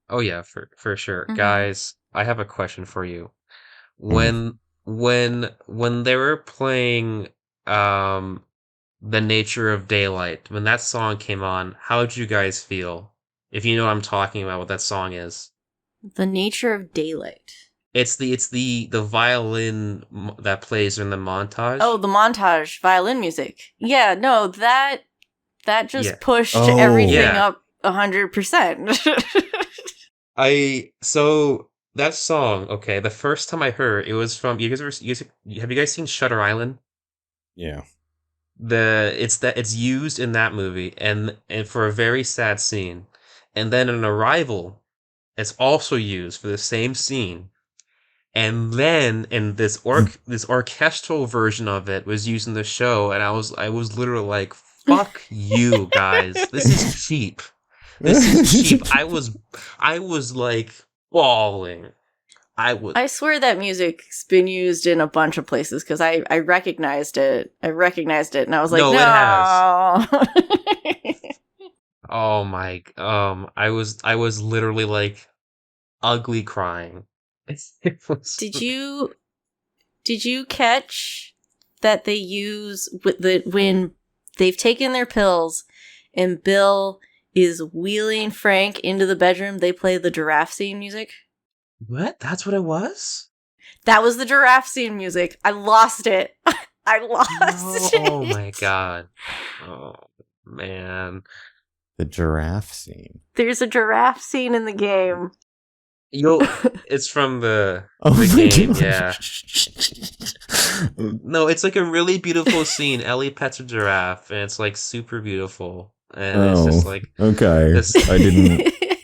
Oh yeah, for sure. Guys, I have a question for you. When they were playing The Nature of Daylight, when that song came on, how did you guys feel? If you know what I'm talking about, what that song is. The Nature of Daylight. It's the violin that plays in the montage. Oh, the montage violin music. Yeah, no, that just pushed everything up 100%. So that song, okay, the first time I heard it was from have you guys seen Shutter Island? Yeah. It's used in that movie and for a very sad scene. And then in Arrival, it's also used for the same scene. And then in this orchestral version of it was used in the show, and I was literally like, "Fuck you guys! This is cheap. This is cheap." I was like bawling. I swear that music's been used in a bunch of places because I recognized it. I recognized it, and I was like, "No, it has." Oh my! I was literally like ugly crying. Did you catch that they use when they've taken their pills and Bill is wheeling Frank into the bedroom, they play the giraffe scene music? What? That's what it was? That was the giraffe scene music. I lost it. I lost it. Oh my god. Oh man. The giraffe scene. There's a giraffe scene in the game. It's from the game, yeah. No, it's like a really beautiful scene. Ellie pets a giraffe, and it's like super beautiful. And it's just like okay.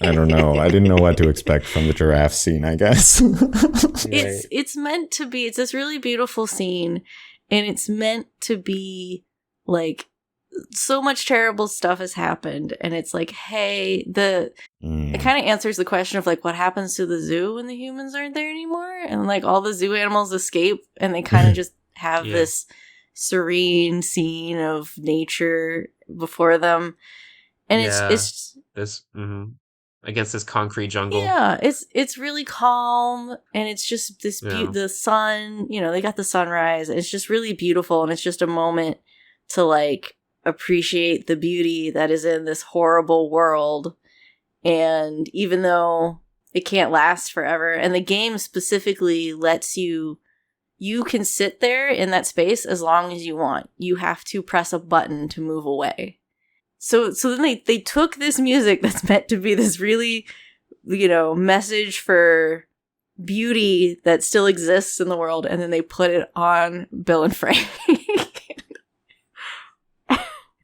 I don't know. I didn't know what to expect from the giraffe scene, I guess. It's meant to be. It's this really beautiful scene, and it's meant to be like so much terrible stuff has happened, and it's like, hey, it kind of answers the question of like what happens to the zoo when the humans aren't there anymore, and like all the zoo animals escape, and they kind of just have this serene scene of nature before them, and it's against this concrete jungle. Yeah, it's really calm, and it's just this the sun. You know, they got the sunrise. It's just really beautiful, and it's just a moment to like appreciate the beauty that is in this horrible world. And even though it can't last forever, and the game specifically lets you can sit there in that space as long as you want. You have to press a button to move away. So then they took this music that's meant to be this really message for beauty that still exists in the world, and then they put it on Bill and Frank.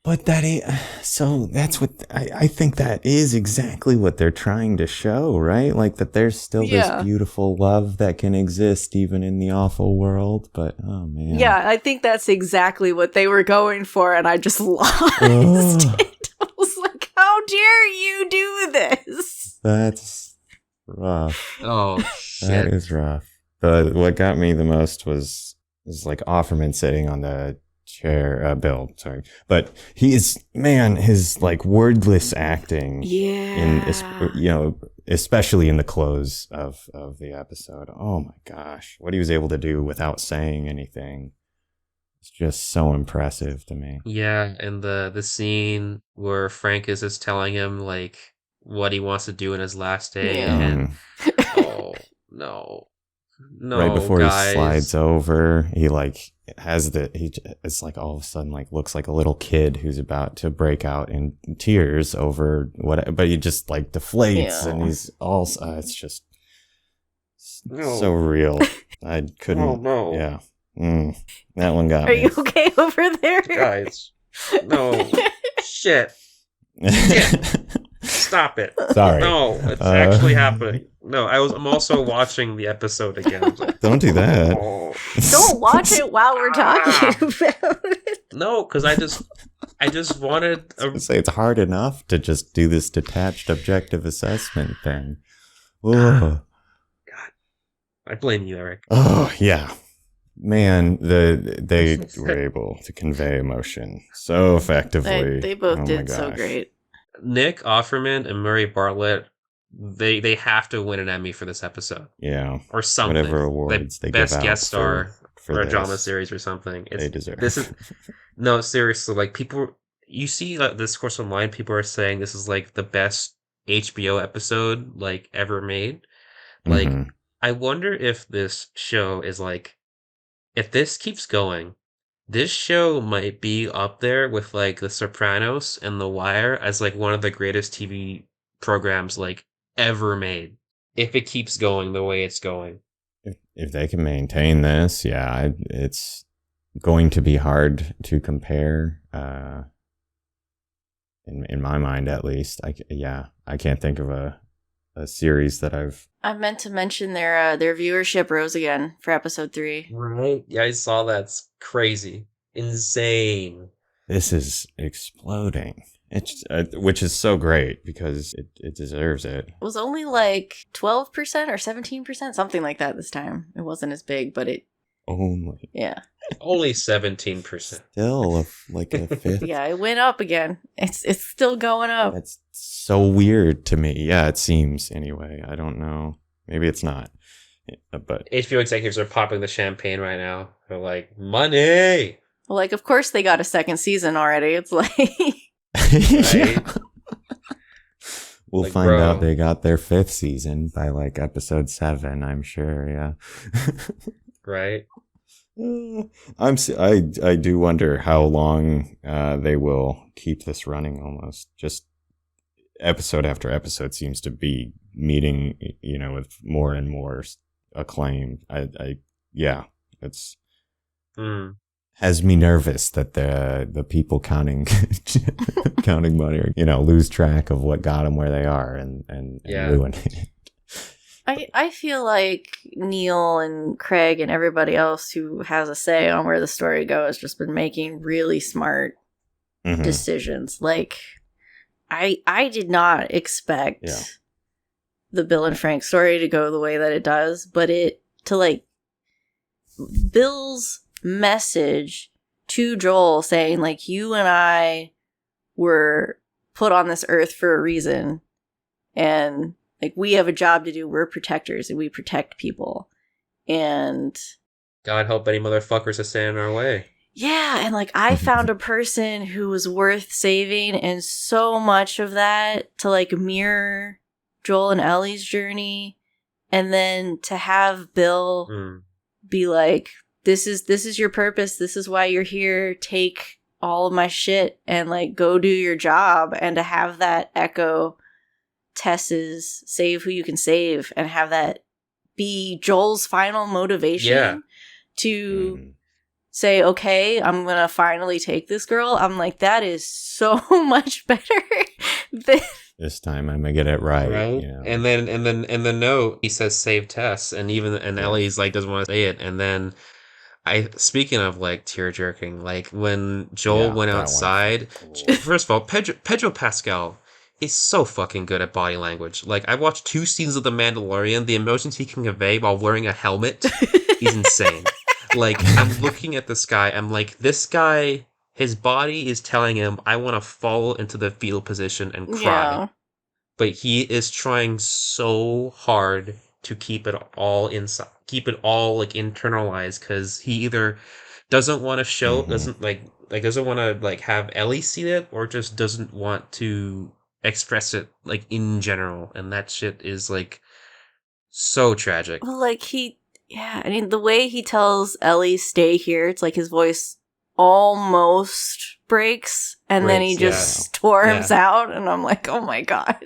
But that ain't, so that's what, I think that is exactly what they're trying to show, right? Like that there's still this beautiful love that can exist even in the awful world, but oh man. Yeah, I think that's exactly what they were going for, and I just lost it. I was like, how dare you do this? That's rough. Oh, shit. That is rough. But what got me the most was like Offerman sitting on the chair, Bill, sorry. But his like wordless acting. Especially in the close of the episode. Oh my gosh. What he was able to do without saying anything. It's just so impressive to me. Yeah, and the scene where Frank is just telling him like what he wants to do in his last day, and oh no, right before guys. He slides over, he like it's like all of a sudden like looks like a little kid who's about to break out in tears over what, but he just like deflates and he's all it's just so real. I couldn't. Yeah. That one got me. Are you okay over there? Guys. No. Shit. Stop it. Sorry. No, it's actually happening. No, I'm also watching the episode again. Like, don't do that. Oh. Don't watch it while we're talking about it. No, because I just wanted I was gonna say it's hard enough to just do this detached objective assessment thing. Oh. God. I blame you, Eric. Oh yeah. Man, they were able to convey emotion so effectively. They both did so great. Nick Offerman and Murray Bartlett, they have to win an Emmy for this episode. Yeah. Or something. Whatever awards they best give out guest star for a this. drama series or something. They deserve. This is no, seriously, like people, you see this course online, people are saying this is like the best HBO episode like ever made. Like, I wonder if this show is like, if this keeps going, this show might be up there with like The Sopranos and The Wire as like one of the greatest TV programs like ever made. If it keeps going the way it's going. If they can maintain this, yeah, it's going to be hard to compare. In my mind, at least, I can't think of a series that I meant to mention their viewership rose again for episode 3. Right? Yeah, I saw that. It's crazy. Insane. This is exploding. It's which is so great because it deserves it. It was only like 12% or 17%, something like that this time. It wasn't as big, but it only. Yeah. Only 17%. Still like a fifth. Yeah, it went up again. It's still going up. That's so weird to me. Yeah, it seems anyway. I don't know. Maybe it's not. But HBO executives are popping the champagne right now. They're like, money! Well, like, of course they got a second season already. It's like... Yeah. We'll find out they got their 5th season by like episode 7, I'm sure, yeah. Right? I do wonder how long they will keep this running. Almost just episode after episode seems to be meeting, with more and more acclaim. It's has me nervous that the people counting money, lose track of what got them where they are and ruin it. I feel like Neil and Craig and everybody else who has a say on where the story goes just been making really smart decisions. Like, I did not expect the Bill and Frank story to go the way that it does, but Bill's message to Joel saying, like, you and I were put on this earth for a reason, and like, we have a job to do. We're protectors and we protect people. And God help any motherfuckers that stand in our way. Yeah, and like, I found a person who was worth saving, and so much of that to like mirror Joel and Ellie's journey, and then to have Bill be like, this is your purpose, this is why you're here, take all of my shit and like go do your job, and to have that echo Tess's save who you can save and have that be Joel's final motivation to say, okay, I'm gonna finally take this girl. I'm like, that is so much better than this time I'm gonna get it right. You know? And then in the note he says save Tess, and Ellie's like doesn't want to say it, and then speaking of like tear jerking, like when Joel went outside, first of all, Pedro Pascal is so fucking good at body language. Like, I watched 2 seasons of The Mandalorian. The emotions he can convey while wearing a helmet is insane. Like, I'm looking at this guy. I'm like, this guy, his body is telling him, I want to fall into the fetal position and cry. Yeah. But he is trying so hard to keep it all inside, keep it all like internalized, because he either doesn't want to show, doesn't want to like have Ellie see it, or just doesn't want to express it like in general, and that shit is like so tragic. Well, like I mean, the way he tells Ellie stay here, it's like his voice almost breaks, and then he just storms out, and I'm like, oh my god.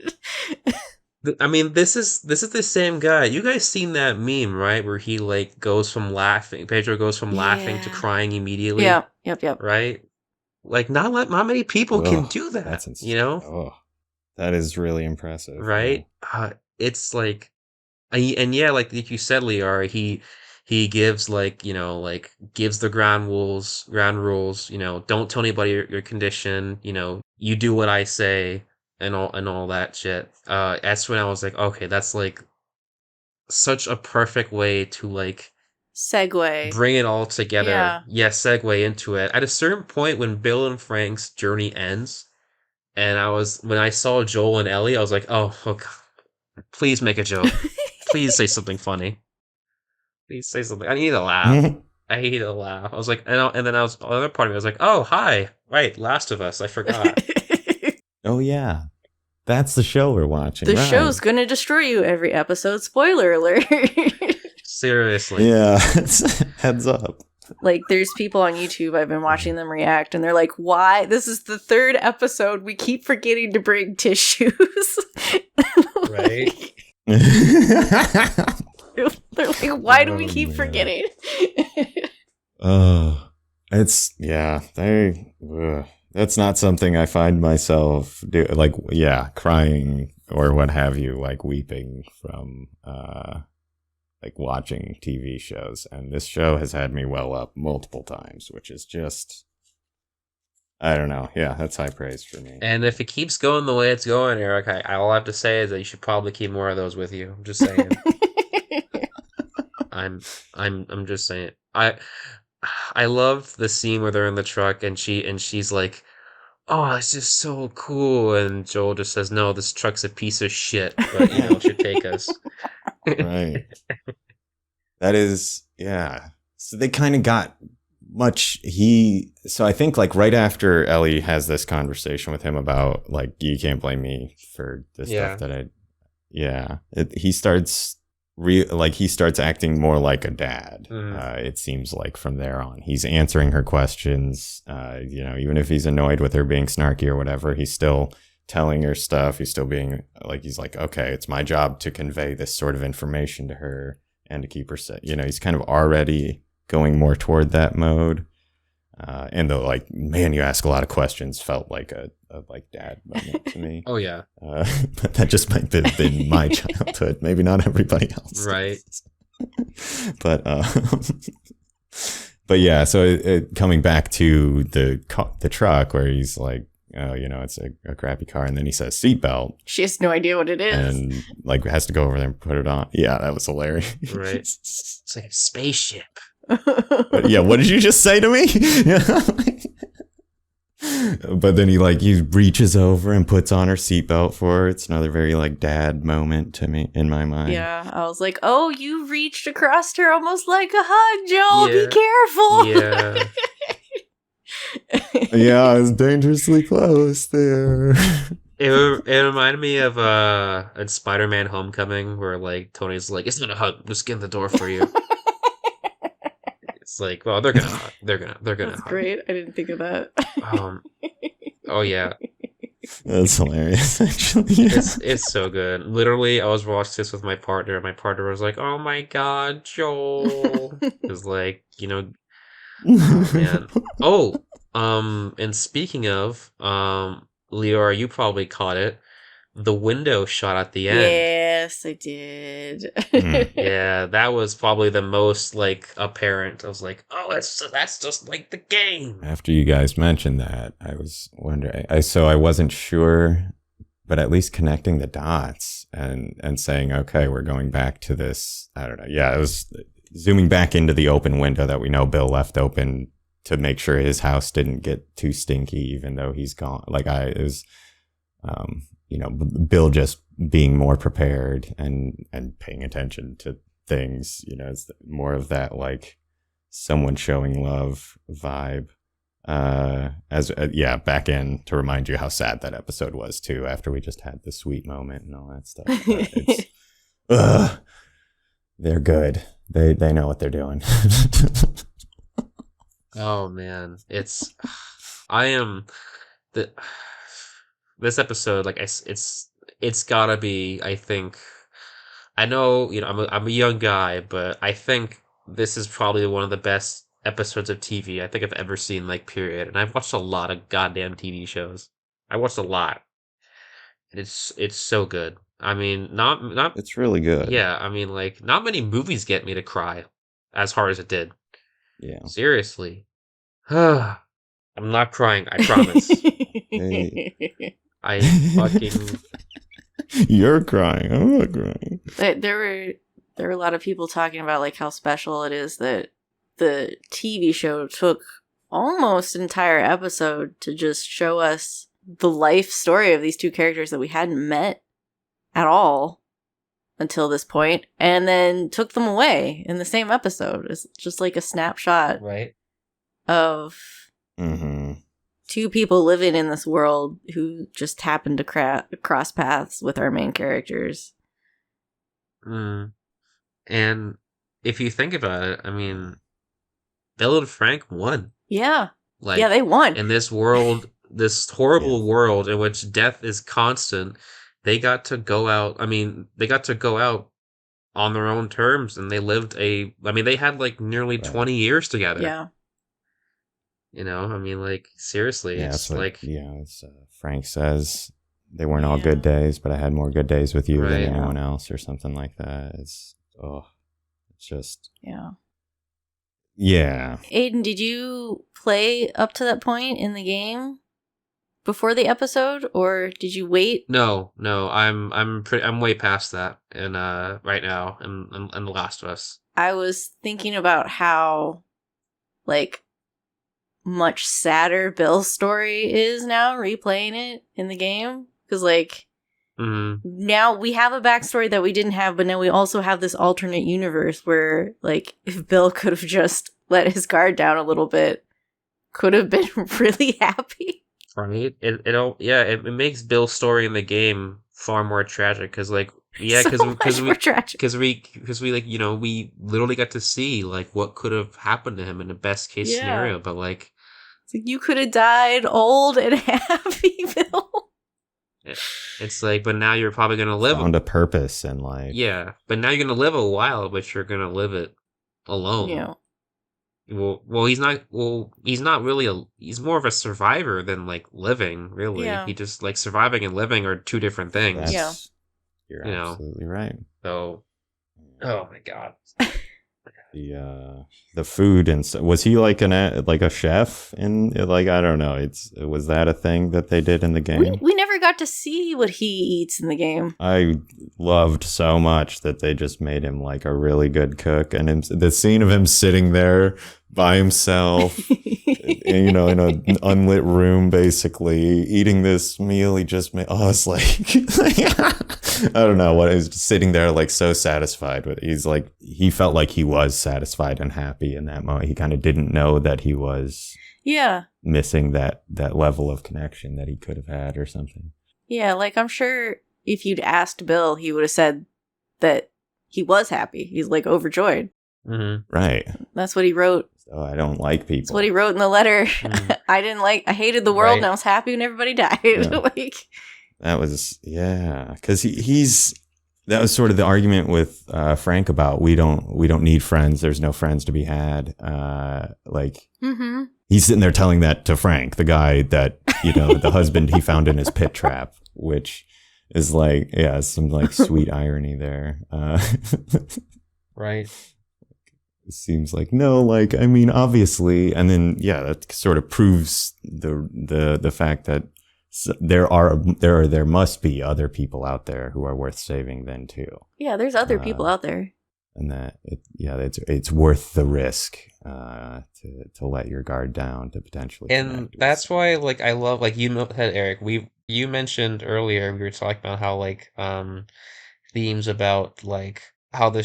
I mean, this is the same guy. You guys seen that meme, right? Where he like goes from laughing, Pedro goes from laughing to crying immediately. Yep. Right? Like, not many people can do that. That's insane. You know? Oh, that is really impressive. Right? Yeah. It's like, and yeah, like you said, Liara, he gives like, you know, like gives the ground rules, you know, don't tell anybody your condition, you know, you do what I say, and all that shit. That's when I was like, okay, that's like such a perfect way to like segue, bring it all together. Yeah, segue into it. At a certain point when Bill and Frank's journey ends, and when I saw Joel and Ellie, I was like, oh God, please make a joke. Please say something funny. Please say something. I need to laugh. I need to laugh. I was like, and then another part of me was like, oh, hi. Right, Last of Us. I forgot. Oh, yeah. That's the show we're watching. The show's gonna destroy you every episode. Spoiler alert. Seriously. Yeah. Heads up. Like, there's people on YouTube, I've been watching them react, and they're like, why? This is the 3rd episode. We keep forgetting to bring tissues. Right. They're like, why do we keep forgetting? It's, that's not something I find myself crying or what have you, like weeping from, like watching TV shows. And this show has had me well up multiple times, which is just, I don't know. Yeah, that's high praise for me. And if it keeps going the way it's going, Eric, all I have to say is that you should probably keep more of those with you. I'm just saying. I'm just saying. I love the scene where they're in the truck and she's like, oh, it's just so cool, and Joel just says, no, this truck's a piece of shit, but you know, it should take us. Right. That is, yeah. So they kind of got so I think like right after Ellie has this conversation with him about like, you can't blame me for the stuff that he starts acting more like a dad. It seems like from there on, he's answering her questions. You know, even if he's annoyed with her being snarky or whatever, he's still telling her stuff. He's still being like, he's like, okay, it's my job to convey this sort of information to her and to keep her safe. You know, he's kind of already going more toward that mode. And the like, man, you ask a lot of questions felt like a like dad moment to me. Oh yeah. But that just might have been my childhood. Maybe not everybody else. Right. But yeah. So coming back to the truck where he's like, oh, you know, it's a crappy car, and then he says seatbelt. She has no idea what it is, and like has to go over there and put it on. Yeah, that was hilarious. Right. It's like a spaceship. But yeah, what did you just say to me? But then he reaches over and puts on her seatbelt for her. It's another very like dad moment to me in my mind. Yeah, I was like, oh, you reached across her almost like a hug, Joel. Yeah. Be careful. Yeah. Yeah, I was dangerously close there. It reminded me of in Spider-Man: Homecoming, where like Tony's like, "It's not a hug, I'm just getting the door for you." It's like, well, they're gonna That's hug. Great. I didn't think of that. Oh yeah. That's hilarious, actually. It's so good. Literally, I was watching this with my partner. My partner was like, "Oh my god, Joel!" It's like, oh man. Oh, and speaking of, Liara, you probably caught it. The window shot at the end. Yes, I did. Yeah, that was probably the most like apparent. I was like, "Oh, that's just like the game." After you guys mentioned that, I was wondering. I wasn't sure, but at least connecting the dots and saying, okay, we're going back to this. I don't know. Yeah, it was zooming back into the open window that we know Bill left open to make sure his house didn't get too stinky, even though he's gone. It was, Bill just being more prepared and paying attention to things. It's more of that like someone showing love vibe. Back in to remind you how sad that episode was too. After we just had the sweet moment and all that stuff, they're good. They know what they're doing. Oh man, this episode, like it's gotta be. I think I know I'm a young guy, but I think this is probably one of the best episodes of TV I think I've ever seen. Like period. And I've watched a lot of goddamn TV shows. I watched a lot. It's so good. I mean, not. It's really good. Yeah, I mean, like not many movies get me to cry as hard as it did. Yeah. Seriously. I'm not crying, I promise. I fucking... You're crying. I'm not crying. There were a lot of people talking about like how special it is that the TV show took almost an entire episode to just show us the life story of these two characters that we hadn't met at all until this point, and then took them away in the same episode. It's just like a snapshot, right, of two people living in this world who just happened to cross paths with our main characters. And if you think about it, I mean, Bill and Frank won. Yeah. Yeah, they won. In this world, this horrible world in which death is constant, they got to go out. I mean, they got to go out on their own terms, and they lived they had like nearly 20 years together. Yeah. I mean, like, seriously, it's like... as Frank says, they weren't all good days, but I had more good days with you than anyone else, or something like that. It's just... Yeah. Yeah. Aiden, did you play up to that point in the game before the episode, or did you wait? No, I'm way past that, and right now, in The Last of Us. I was thinking about how, like, much sadder Bill's story is now, replaying it in the game. Because, like, now we have a backstory that we didn't have, but now we also have this alternate universe where, like, if Bill could have just let his guard down a little bit, could have been really happy. Right? It makes Bill's story in the game far more tragic, because, like, because we like, we literally got to see, like, what could have happened to him in the best case scenario, but, like, it's like, you could have died old and happy, Bill. It's like, but now you're probably going to live... Found a purpose in life. Yeah, but now you're going to live a while, but you're going to live it alone. Yeah. Well, he's not really he's more of a survivor than, like, living, really. Yeah. He just, like, surviving and living are two different things. You're absolutely right. So, oh my god. The food and stuff. Was he like a chef in, like, I don't know. Was that a thing that they did in the game? We never got to see what he eats in the game. I loved so much that they just made him like a really good cook, and the scene of him sitting there by himself, in an unlit room, basically eating this meal he just made. Oh, it's like I don't know what. He was just sitting there like so satisfied with it. He felt like he was satisfied and happy in that moment. He kind of didn't know that he was missing that level of connection that he could have had or something. Yeah, like, I'm sure if you'd asked Bill, he would have said that he was happy. He's, like, overjoyed. Right. That's what he wrote. So I don't like people. That's what he wrote in the letter. I hated the world and I was happy when everybody died. Yeah. Like, that was, because that was sort of the argument with Frank about we don't need friends. There's no friends to be had. He's sitting there telling that to Frank, the guy that, the husband he found in his pit trap, which is like, some like sweet irony there. Right. It seems like, no, like, I mean, obviously. And then, that sort of proves the fact that there must be other people out there who are worth saving then too. Yeah, there's other people out there. And that it's worth the risk to let your guard down to potentially. And that's why, like, I love, like you said, Eric. You mentioned earlier, we were talking about how like themes about like how the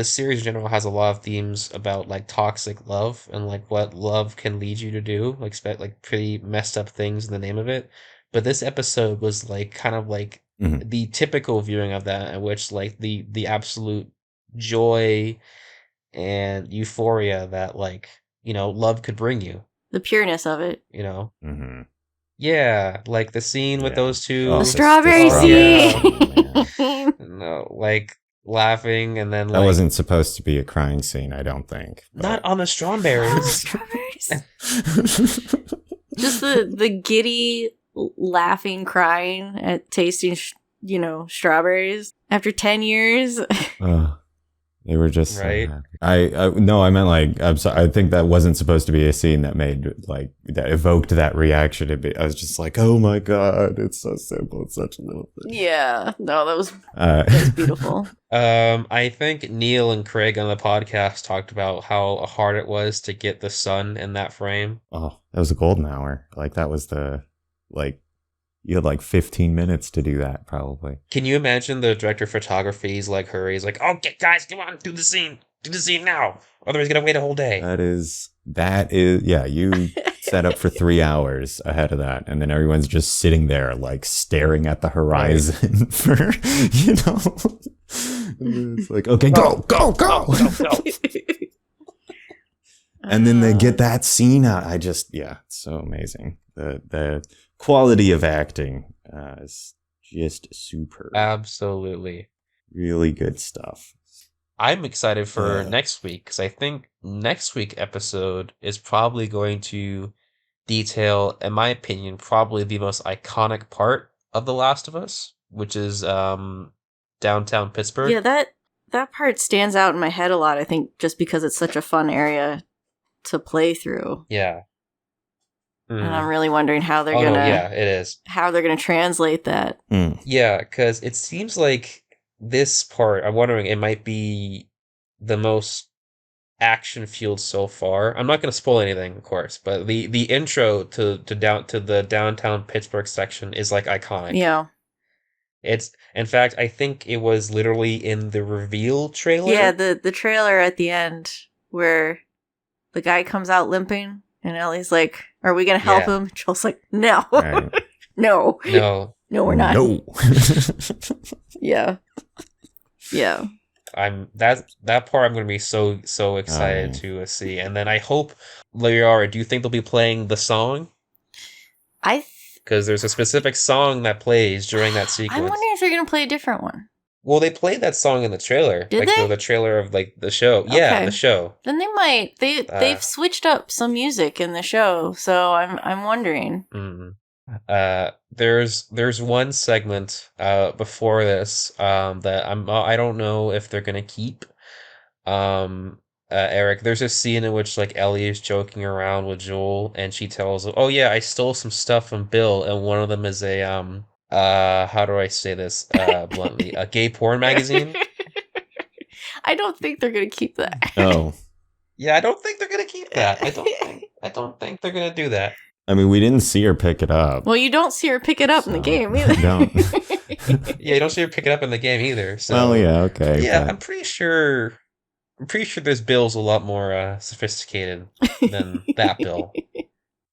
series in general has a lot of themes about like toxic love and like what love can lead you to do, like pretty messed up things in the name of it. But this episode was like kind of like the typical viewing of that, in which like the absolute joy and euphoria that like love could bring you, the pureness of it, yeah, like the scene with those two, the strawberry scene. No, like laughing, and then that wasn't supposed to be a crying scene, I don't think. Not on the strawberries. Just the giddy laughing, crying at tasting strawberries after 10 years. They were just right. I meant like, I'm sorry. I think that wasn't supposed to be a scene that made like that evoked that reaction. I was just like, oh my god, it's so simple. It's such a little thing. Yeah, no, that was beautiful. I think Neil and Craig on the podcast talked about how hard it was to get the sun in that frame. Oh, that was a golden hour. Like that was you had like 15 minutes to do that, probably. Can you imagine the director of photography? He's like, hurries, like, okay, guys, come on, do the scene now. Otherwise, you're gonna wait a whole day. That is, you set up for 3 hours ahead of that, and then everyone's just sitting there, like, staring at the horizon for, it's like, okay, go. And then they get that scene out. It's so amazing. The quality of acting is just superb. Absolutely. Really good stuff. I'm excited for next week, because I think next week's episode is probably going to detail, in my opinion, probably the most iconic part of The Last of Us, which is downtown Pittsburgh. Yeah, that part stands out in my head a lot, I think, just because it's such a fun area to play through. Yeah. And I'm really wondering how they're gonna translate that. Yeah, because it seems like this part, I'm wondering, it might be the most action fueled so far. I'm not going to spoil anything, of course, but the intro to the downtown Pittsburgh section is like iconic. Yeah. It's, in fact, I think it was literally in the reveal trailer. Yeah, the trailer at the end where the guy comes out limping. And Ellie's like, are we going to help him? Joel's like, no. Right. No, we're not. No. Yeah. That part I'm going to be so excited to see. And then I hope, Liara, do you think they'll be playing the song? Because there's a specific song that plays during that sequence. I'm wondering if they're going to play a different one. Well, they played that song in the trailer. Did they? The trailer of like the show. Okay. Yeah, the show. Then they might. They've switched up some music in the show, so I'm wondering. There's one segment before this that I don't know if they're gonna keep. Eric, there's a scene in which like Ellie is joking around with Joel, and she tells him, "Oh yeah, I stole some stuff from Bill," and one of them is a how do I say this bluntly? A gay porn magazine. I don't think they're gonna keep that. Oh, yeah, I don't think they're gonna keep that. I don't think they're gonna do that. I mean, we didn't see her pick it up. Well, you don't see her pick it up in the game either. Don't. Yeah, you don't see her pick it up in the game either. So. Well, yeah, okay. Yeah, but I'm pretty sure this Bill's a lot more sophisticated than that Bill.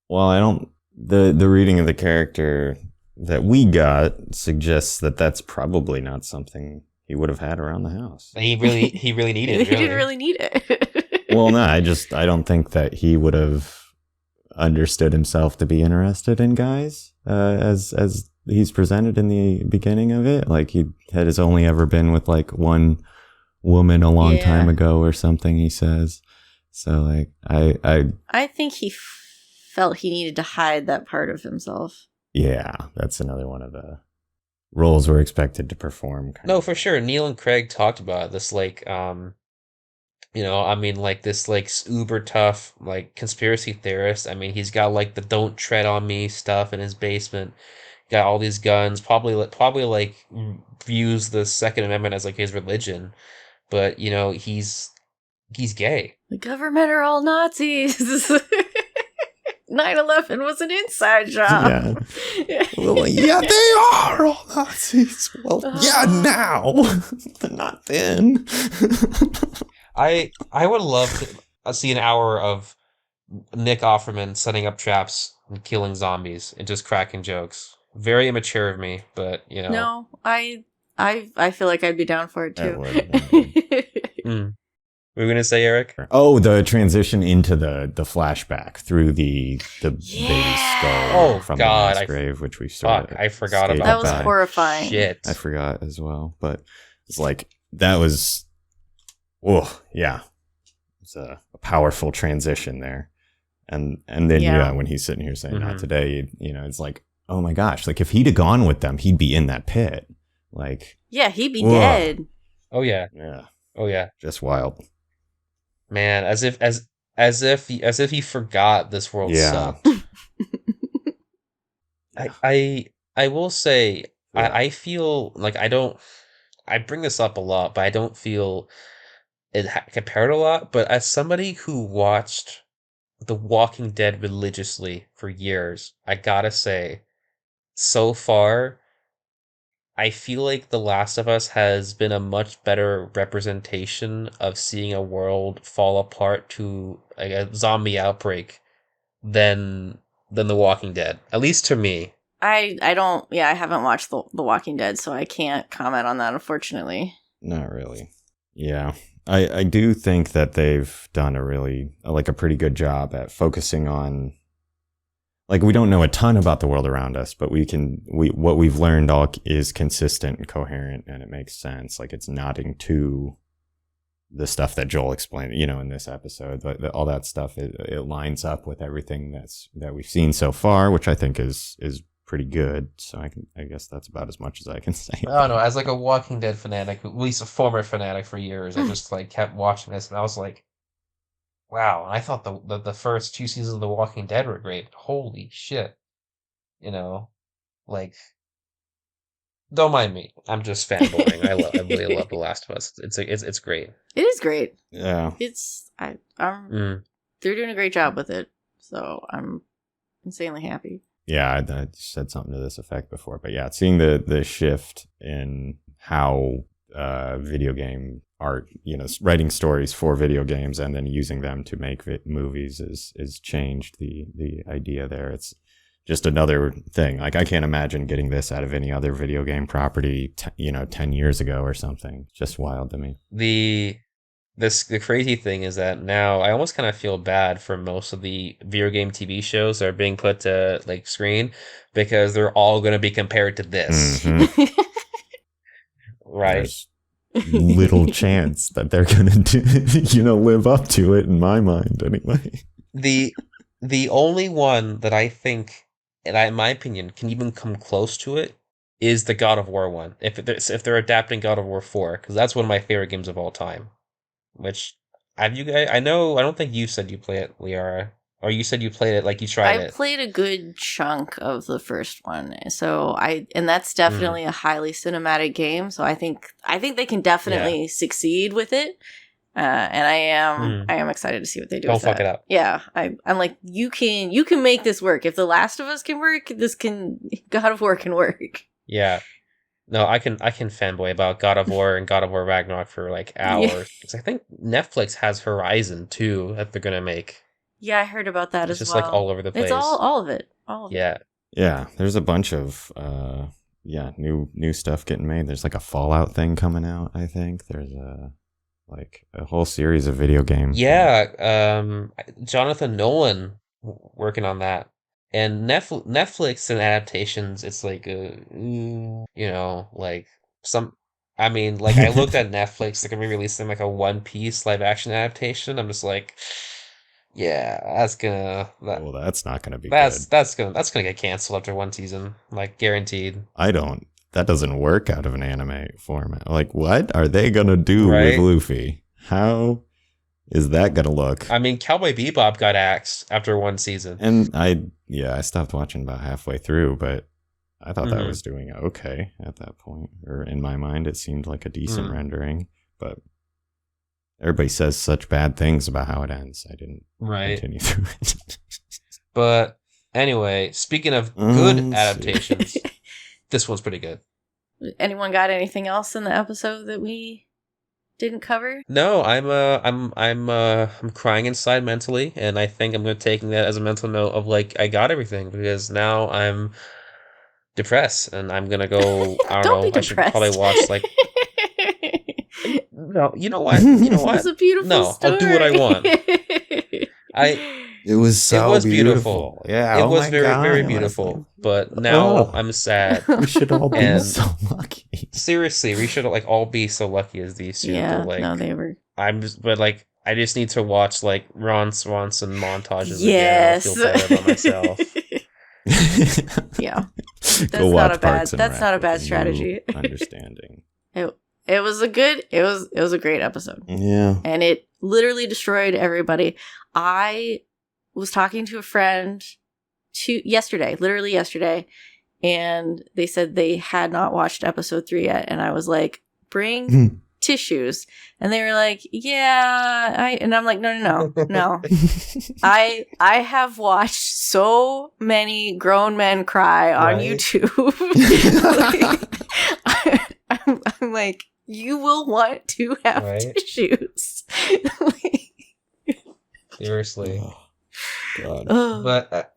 Well, I don't. The reading of the character that we got suggests that that's probably not something he would have had around the house. He really needed it. He didn't really need it. Well, no, I don't think that he would have understood himself to be interested in guys as he's presented in the beginning of it. Like he has only ever been with like one woman a long time ago or something, he says. So like I think he felt he needed to hide that part of himself. Yeah, that's another one of the roles we're expected to perform. No, for sure. Neil and Craig talked about this, like, like this, like, uber tough, like, conspiracy theorist. I mean, he's got like the "don't tread on me" stuff in his basement. Got all these guns. Probably like views the Second Amendment as like his religion, but he's gay. The government are all Nazis. 9/11 was an inside job. Yeah. Well, yeah, they are all Nazis. Well, yeah, now, but not then. I would love to see an hour of Nick Offerman setting up traps and killing zombies and just cracking jokes. Very immature of me, but No, I feel like I'd be down for it too. What were we gonna say, Eric? Oh, the transition into the flashback through the baby skull from the mass grave, which we sort of I forgot about that. Was horrifying. Shit, I forgot as well. But it's like that was, it's a powerful transition there, and then when he's sitting here saying not today, it's like, oh my gosh, like if he'd have gone with them, he'd be in that pit, like he'd be dead. Oh yeah, just wild. Man, as if he forgot this world sucked. I will say I feel like I bring this up a lot, but I don't feel it compared a lot. But as somebody who watched The Walking Dead religiously for years, I gotta say, so far, I feel like The Last of Us has been a much better representation of seeing a world fall apart to like a zombie outbreak than The Walking Dead. At least to me. I haven't watched The Walking Dead, so I can't comment on that, unfortunately. Not really. Yeah. I do think that they've done a pretty good job at focusing on, like, we don't know a ton about the world around us, but what we've learned all is consistent and coherent, and it makes sense. Like, it's nodding to the stuff that Joel explained, in this episode. But all that stuff, it lines up with everything that we've seen so far, which I think is pretty good. So I guess that's about as much as I can say. I don't know. As like a Walking Dead fanatic, at least a former fanatic for years, I just like kept watching this, and I was like, wow, and I thought the first 2 seasons of The Walking Dead were great. Holy shit. Like, don't mind me. I'm just fanboying. I really love The Last of Us. It's great. It is great. Yeah. They're doing a great job with it. So I'm insanely happy. Yeah, I said something to this effect before, but yeah, seeing the shift in how video game art, writing stories for video games and then using them to make movies is changed the idea there. It's just another thing. Like, I can't imagine getting this out of any other video game property, 10 years ago or something. Just wild to me. The crazy thing is that now I almost kind of feel bad for most of the video game TV shows that are being put to like screen, because they're all going to be compared to this. Mm-hmm. Right. There's little chance that they're going to live up to it, in my mind anyway. The only one that I think, and in my opinion, can even come close to it is the God of War one. If they're adapting God of War 4, because that's one of my favorite games of all time. Which, have you guys? I don't think you said you play it, Liara, or you said you played it, like you tried it. I played a good chunk of the first one, and that's definitely a highly cinematic game. So I think they can definitely succeed with it, and I am excited to see what they do. Don't fuck it up. Yeah, I'm like, you can make this work. If The Last of Us can work, God of War can work. Yeah. No, I can fanboy about God of War and God of War Ragnarok for like hours. Because I think Netflix has Horizon too that they're gonna make. Yeah, I heard about that as well. It's just like all over the place. It's all of it. All of it. Yeah. Yeah, there's a bunch of new stuff getting made. There's like a Fallout thing coming out, I think. There's a whole series of video games. Yeah, Jonathan Nolan working on that. And Netflix and adaptations, it's like like some. I mean, like I looked at Netflix, they're gonna be releasing like a One Piece live action adaptation. I'm just like, yeah, that's not gonna be good. That's gonna get canceled after one season, like guaranteed. That doesn't work out of an anime format. Like, what are they gonna do with Luffy? How is that gonna look? I mean, Cowboy Bebop got axed after one season. And I stopped watching about halfway through, but I thought that was doing okay at that point. Or in my mind, it seemed like a decent rendering. But everybody says such bad things about how it ends. I didn't continue through it. But anyway, speaking of good adaptations, this one's pretty good. Anyone got anything else in the episode that we didn't cover? No, I'm crying inside mentally, and I think I'm taking that as a mental note of like I got everything, because now I'm depressed and I'm gonna go. I don't know. I should probably watch like. No, you know what? It's a beautiful story. I'll do what I want. It was beautiful. Yeah, it was very, very beautiful. But now I'm sad. We should all be so lucky. Seriously, we should like all be so lucky as these two. Yeah, like, no, they were. I just need to watch like Ron Swanson montages. Yes, again. I'll feel better about myself. Yeah, that's not a bad strategy. Understanding. It was a great episode. Yeah, and it literally destroyed everybody. I was talking to a friend literally yesterday, and they said they had not watched episode 3 yet, and I was like, bring tissues, and they were like, yeah, and I'm like, no. I have watched so many grown men cry on YouTube. I'm like, you will want to have tissues. Seriously. Oh, God. But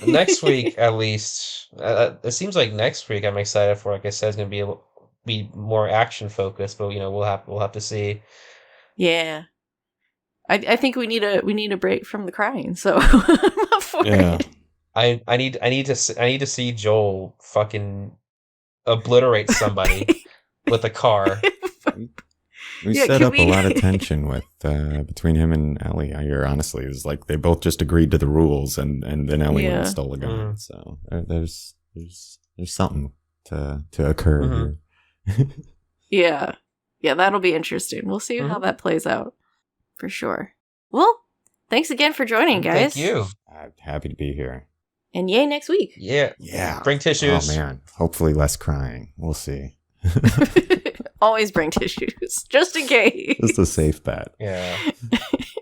next week, at least, it seems like next week I'm excited for. Like I said, it's gonna be more action focused, but we'll have to see. Yeah, I think we need a break from the crying. So I'm up for it. I need to see Joel fucking obliterate somebody with a car. We set up a lot of tension with between him and Ellie. Honestly, it was like they both just agreed to the rules, and then Ellie went and stole a gun. So there's something to occur here. Yeah, that'll be interesting. We'll see how that plays out for sure. Well, thanks again for joining, guys. Thank you. I'm happy to be here. And yay next week. Yeah. Bring tissues. Oh man, hopefully less crying. We'll see. Always bring tissues, just in case. Just a safe bet. Yeah.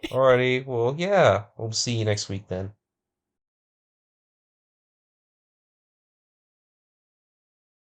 Alrighty. Well, yeah. We'll see you next week then.